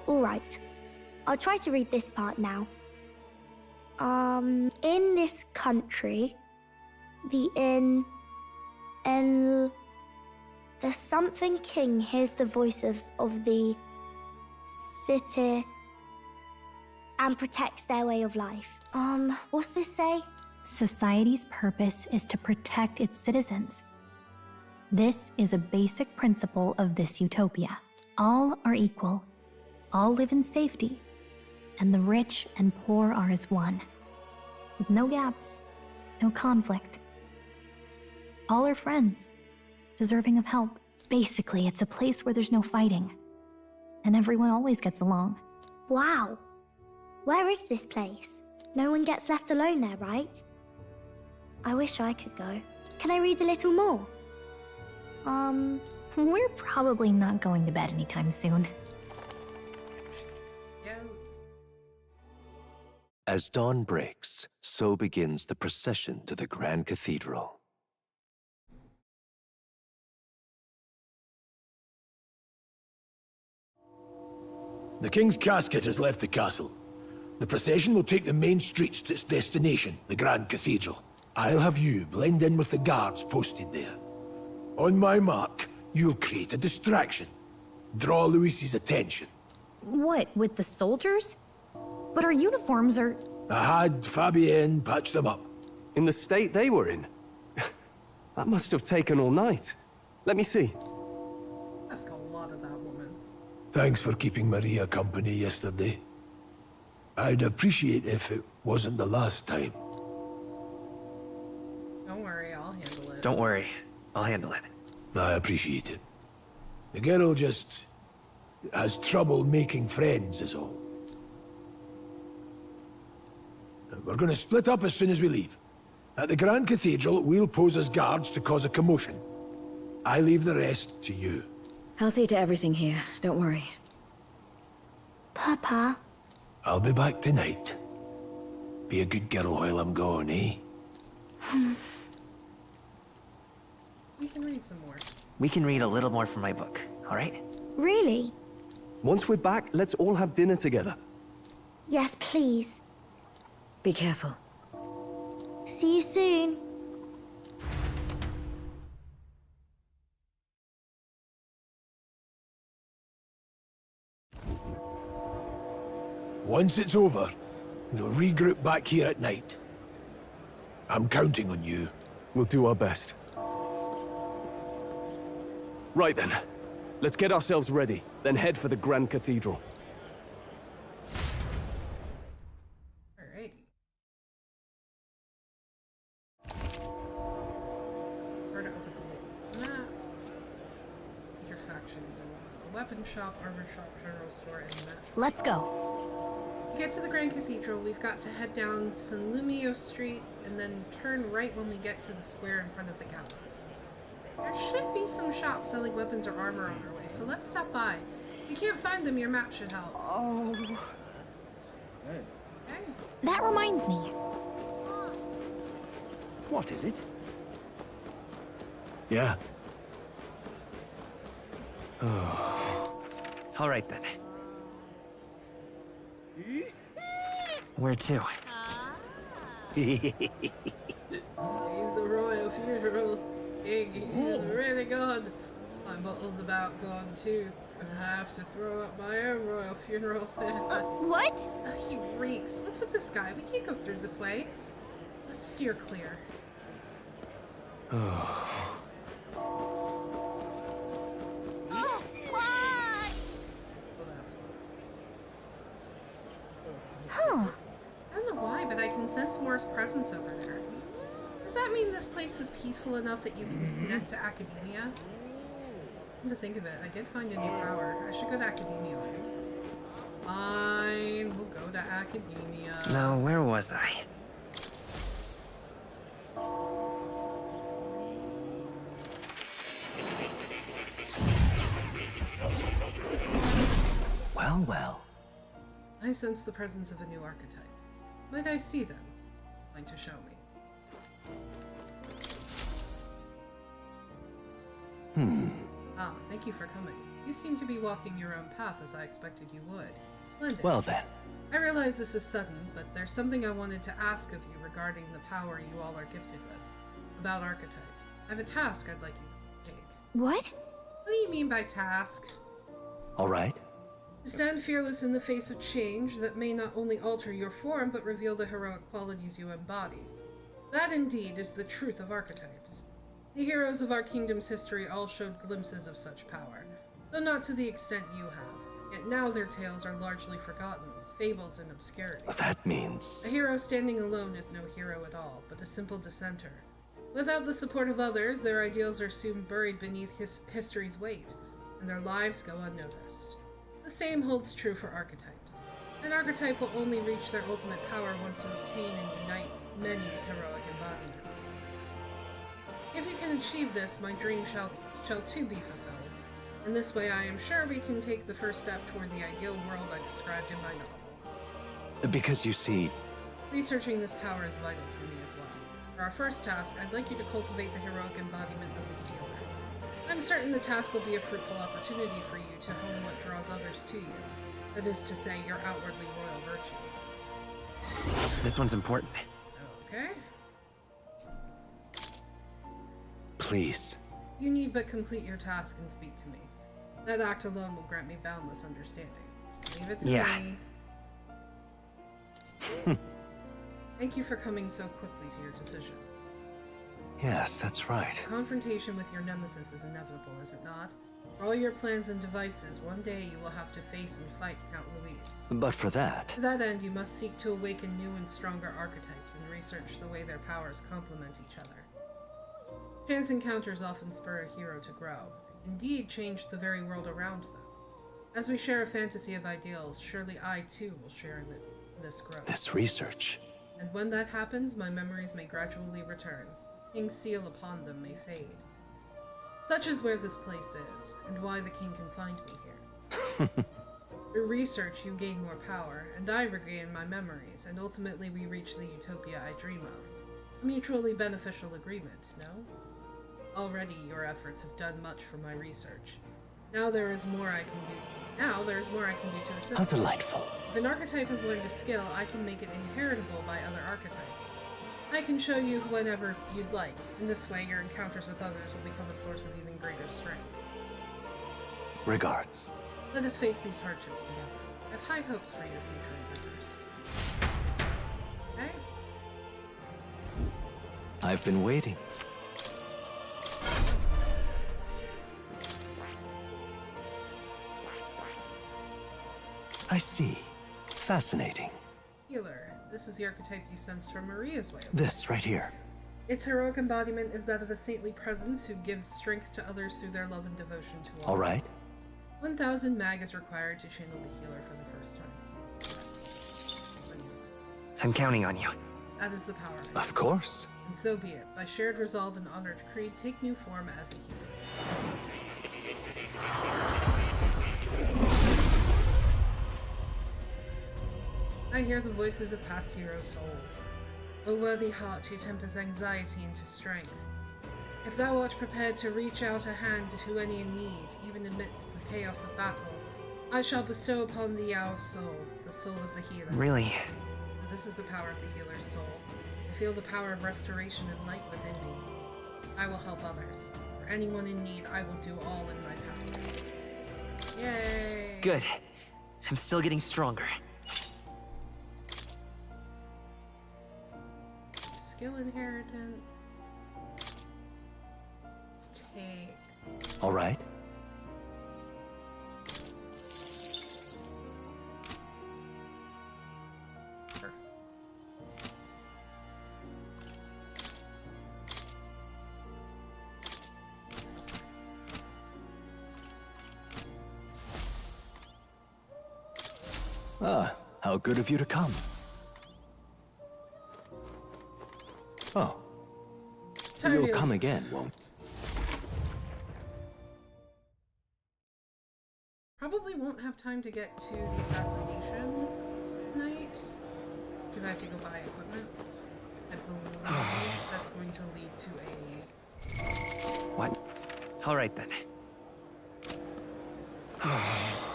Alright. I'll try to read this part now. In this country, the something king hears the voices of the city and protects their way of life. What's this say? Society's purpose is to protect its citizens. This is a basic principle of this utopia. All are equal. All live in safety. And the rich and poor are as one. With no gaps, no conflict. All are friends, deserving of help. Basically, it's a place where there's no fighting. And everyone always gets along. Wow. Where is this place? No one gets left alone there, right? I wish I could go. Can I read a little more? We're probably not going to bed anytime soon. As dawn breaks, so begins the procession to the Grand Cathedral. The king's casket has left the castle. The procession will take the main streets to its destination, the Grand Cathedral. I'll have you blend in with the guards posted there. On my mark, you'll create a distraction. Draw Luis's attention. What, with the soldiers? But our uniforms are... I had Fabienne patch them up. In the state they were in? That must have taken all night. Let me see. Ask a lot of that woman. Thanks for keeping Maria company yesterday. I'd appreciate if it wasn't the last time. Don't worry, I'll handle it. Don't worry, I'll handle it. I appreciate it. The girl just has trouble making friends is all. We're gonna split up as soon as we leave. At the Grand Cathedral, we'll pose as guards to cause a commotion. I leave the rest to you. I'll see to everything here, don't worry. Papa. I'll be back tonight. Be a good girl while I'm gone, eh? We can read some more. We can read a little more from my book, all right? Really? Once we're back, let's all have dinner together. Yes, please. Be careful. See you soon. Once it's over, we'll regroup back here at night. I'm counting on you. We'll do our best. Right then. Let's get ourselves ready, then head for the Grand Cathedral. Alrighty. Where to open the map? Your factions and a weapon shop, armor shop, general store, and magic. Let's go. To get to the Grand Cathedral, we've got to head down San Lumio Street and then turn right when we get to the square in front of the gallows. There should be some shops selling weapons or armor on our way, so let's stop by. If you can't find them, your map should help. Oh. Okay. That reminds me. What is it? Yeah. All right then. Where to? He's the royal funeral king. He's really gone. My bottle's about gone too. I have to throw up my own royal funeral. What? He reeks. What's with this guy? We can't go through this way. Let's steer clear. Huh. I don't know why, but I can sense Moore's presence over there. Does that mean this place is peaceful enough that you can connect to academia? Come to think of it, I did find a new power. I should go to academia. Fine, we'll go to academia. Now, where was I? Well, well. I sense the presence of a new archetype. Might I see them? Going to show me. Ah, thank you for coming. You seem to be walking your own path as I expected you would. Splendid. Well then. I realize this is sudden, but there's something I wanted to ask of you regarding the power you all are gifted with. About archetypes. I have a task I'd like you to take. What? What do you mean by task? All right. To stand fearless in the face of change that may not only alter your form, but reveal the heroic qualities you embody. That indeed is the truth of archetypes. The heroes of our kingdom's history all showed glimpses of such power, though not to the extent you have. Yet now their tales are largely forgotten, fables and obscurity. That means... A hero standing alone is no hero at all, but a simple dissenter. Without the support of others, their ideals are soon buried beneath history's weight, and their lives go unnoticed. The same holds true for archetypes. An archetype will only reach their ultimate power once you obtain and unite many heroic embodiments. If you can achieve this, my dream shall too be fulfilled. In this way, I am sure we can take the first step toward the ideal world I described in my novel. Because you see... Researching this power is vital for me as well. For our first task, I'd like you to cultivate the heroic embodiment of the healer. I'm certain the task will be a fruitful opportunity for you to hone what draws others to you. That is to say, your outwardly royal virtue. This one's important. Okay. Please. You need but complete your task and speak to me. That act alone will grant me boundless understanding. Leave it to me. Thank you for coming so quickly to your decision. Yes, that's right. Confrontation with your nemesis is inevitable, is it not? For all your plans and devices, one day you will have to face and fight Count Luis. But for that... To that end, you must seek to awaken new and stronger archetypes and research the way their powers complement each other. Chance encounters often spur a hero to grow, indeed change the very world around them. As we share a fantasy of ideals, surely I too will share in this growth. This research. And when that happens, my memories may gradually return. King's seal upon them may fade. Such is where this place is, and why the king can find me here. Through research, you gain more power, and I regain my memories, and ultimately we reach the utopia I dream of. A mutually beneficial agreement, no? Already your efforts have done much for my research. Now there is more I can do to assist. How delightful. If an archetype has learned a skill, I can make it inheritable by other archetypes. I can show you whenever you'd like. In this way, your encounters with others will become a source of even greater strength. Regards. Let us face these hardships together. I have high hopes for your future endeavors. Okay? I've been waiting. I see. Fascinating. Healer. This is the archetype you sensed from Maria's way. This right here. Its heroic embodiment is that of a saintly presence who gives strength to others through their love and devotion to all. All right. 1,000 mag is required to channel the healer for the first time. I'm counting on you. That is the power. Of course. And so be it. By shared resolve and honored creed, take new form as a healer. I hear the voices of past heroes' souls. O worthy heart who tempers anxiety into strength. If thou art prepared to reach out a hand to any in need, even amidst the chaos of battle, I shall bestow upon thee our soul, the soul of the healer. Really? This is the power of the healer's soul. I feel the power of restoration and light within me. I will help others. For anyone in need, I will do all in my power. Yay! Good. I'm still getting stronger. Skill inheritance. Let's take. All right. Perfect. Ah, how good of you to come. Oh. You'll come again, won't you? Probably won't have time to get to the assassination night. Do I have to go buy equipment? I believe that's going to lead to a... What? All right then.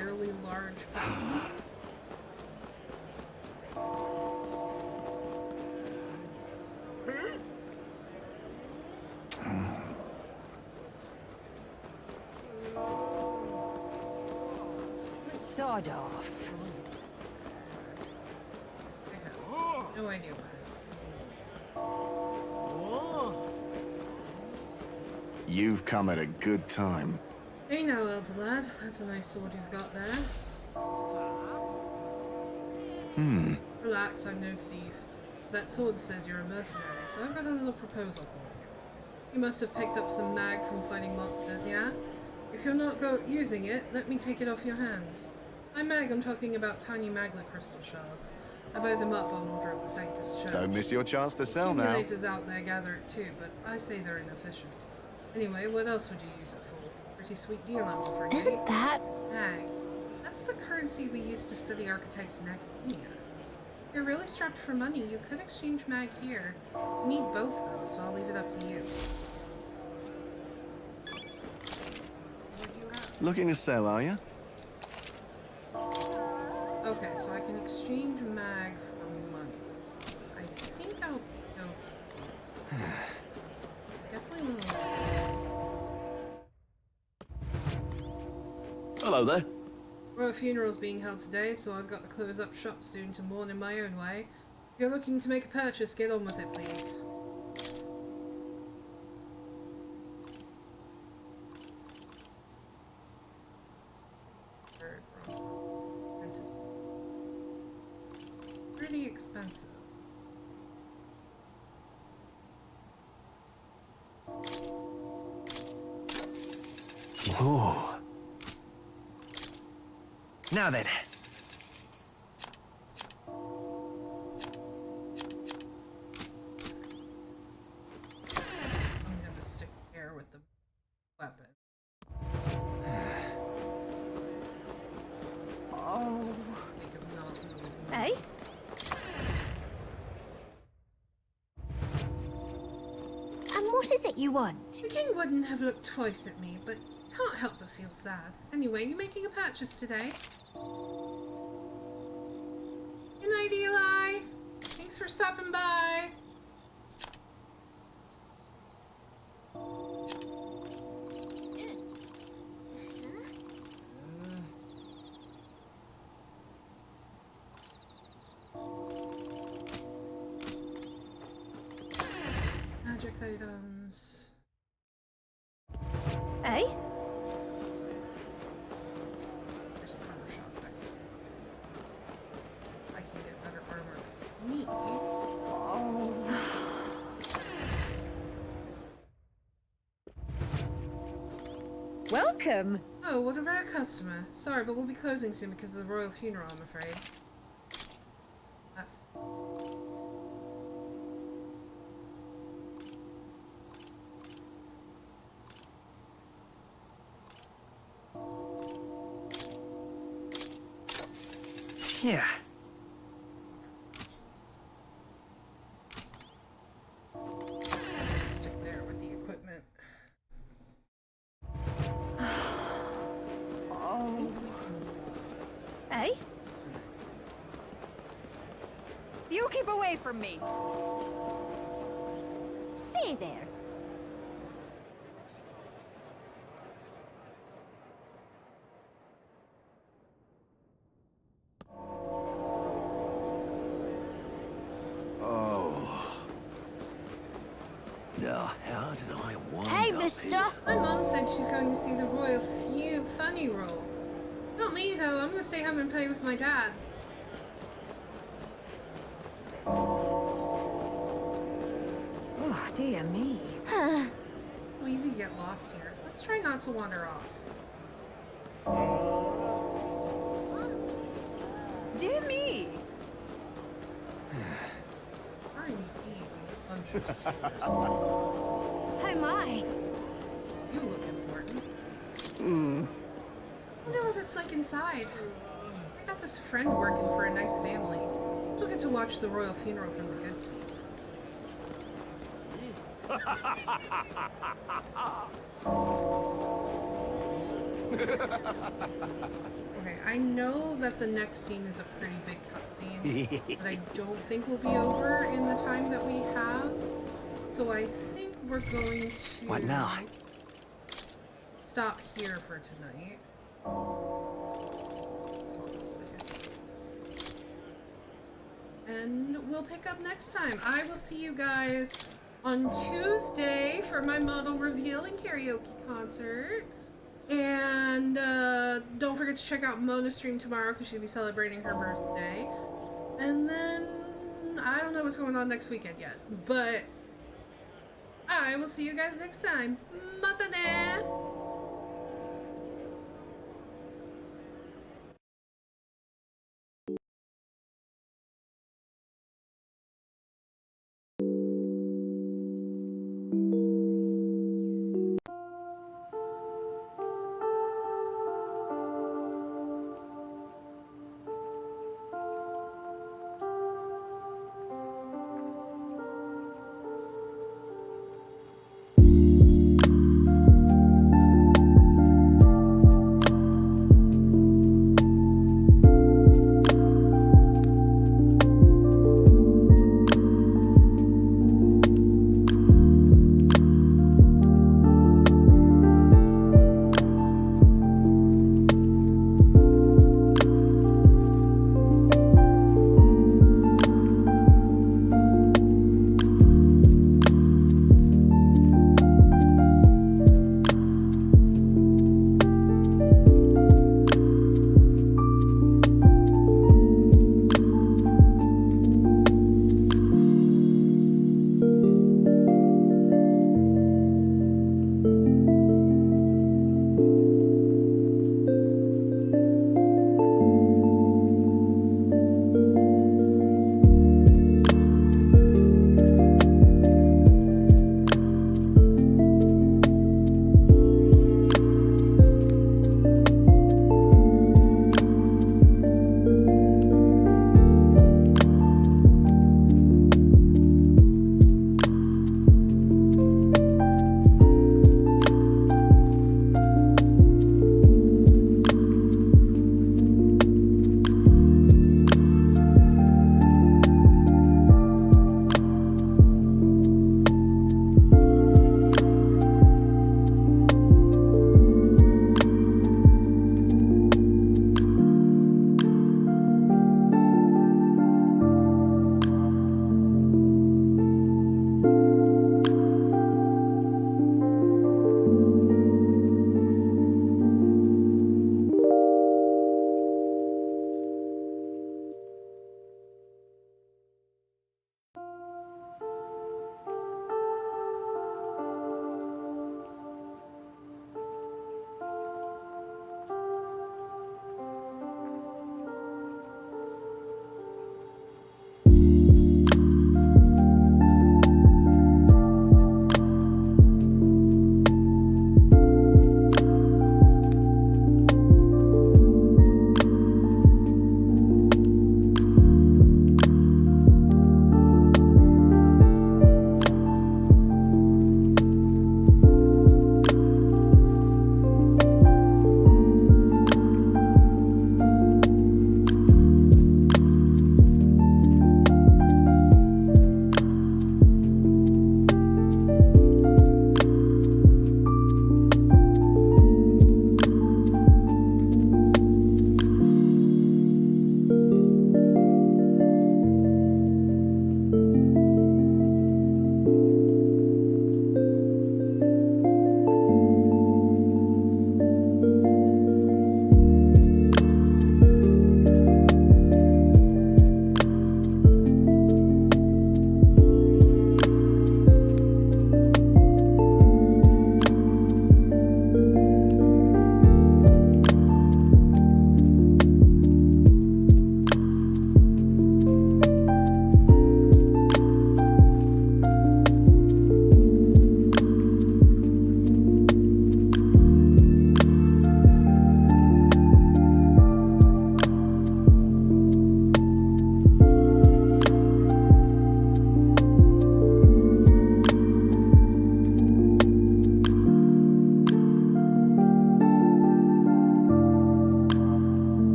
fairly large prison. Sod off. No idea what. You've come at a good time. Hey now, elder lad. That's a nice sword you've got there. Relax, I'm no thief. That sword says you're a mercenary, so I've got a little proposal for you. You must have picked up some mag from fighting monsters, yeah? If you're not using it, let me take it off your hands. By mag, I'm talking about tiny maglet crystal shards. I buy them up on order of the Sanctus Church. Don't miss your chance to sell now. Accumulators out there gather it too, but I say they're inefficient. Anyway, what else would you use it for? Pretty sweet deal I'm offering. Isn't that... Mag. That's the currency we use to study archetypes in academia. If you're really strapped for money, you could exchange mag here. You need both though, so I'll leave it up to you. Looking to sell, are you? Okay, so I can exchange mag for money. Hello there. Royal funeral's being held today, so I've got to close up shop soon to mourn in my own way. If you're looking to make a purchase, get on with it, please. Pretty expensive. Whoa. Now then. I'm gonna stick air with the weapon. Oh. Hey? And what is it you want? The king wouldn't have looked twice at me, but can't help but feel sad. Anyway, you making a purchase today? Good night, Eli. Thanks for stopping by. Magic items. Hey? There's an armor shop back there. I can get better armor than me. Welcome! Oh, what a rare customer. Sorry, but we'll be closing soon because of the royal funeral, I'm afraid. That's... Yeah. Stick there with the equipment. Hey? You keep away from me! Stay there. Now, how did I wind Hey, up mister! here? My mom said she's going to see the royal funny roll. Not me, though. I'm going to stay home and play with my dad. Oh, dear me. Oh, easy to get lost here. Let's try not to wander off. Dear me! I need a bunch of stores. Oh my! You look important. Hmm. I wonder what it's like inside. I got this friend working for a nice family. We'll get to watch the royal funeral from the good seats. Okay, I know that the next scene is a pretty big cutscene, but I don't think we'll be over in the time that we have. So I think we're going to... What now? Stop here for tonight. Let's hold this second. And we'll pick up next time. I will see you guys on Tuesday for my model reveal and karaoke concert. And don't forget to check out Mona's stream tomorrow because she'll be celebrating her birthday. And then I don't know what's going on next weekend yet, but I will see you guys next time. Mata ne!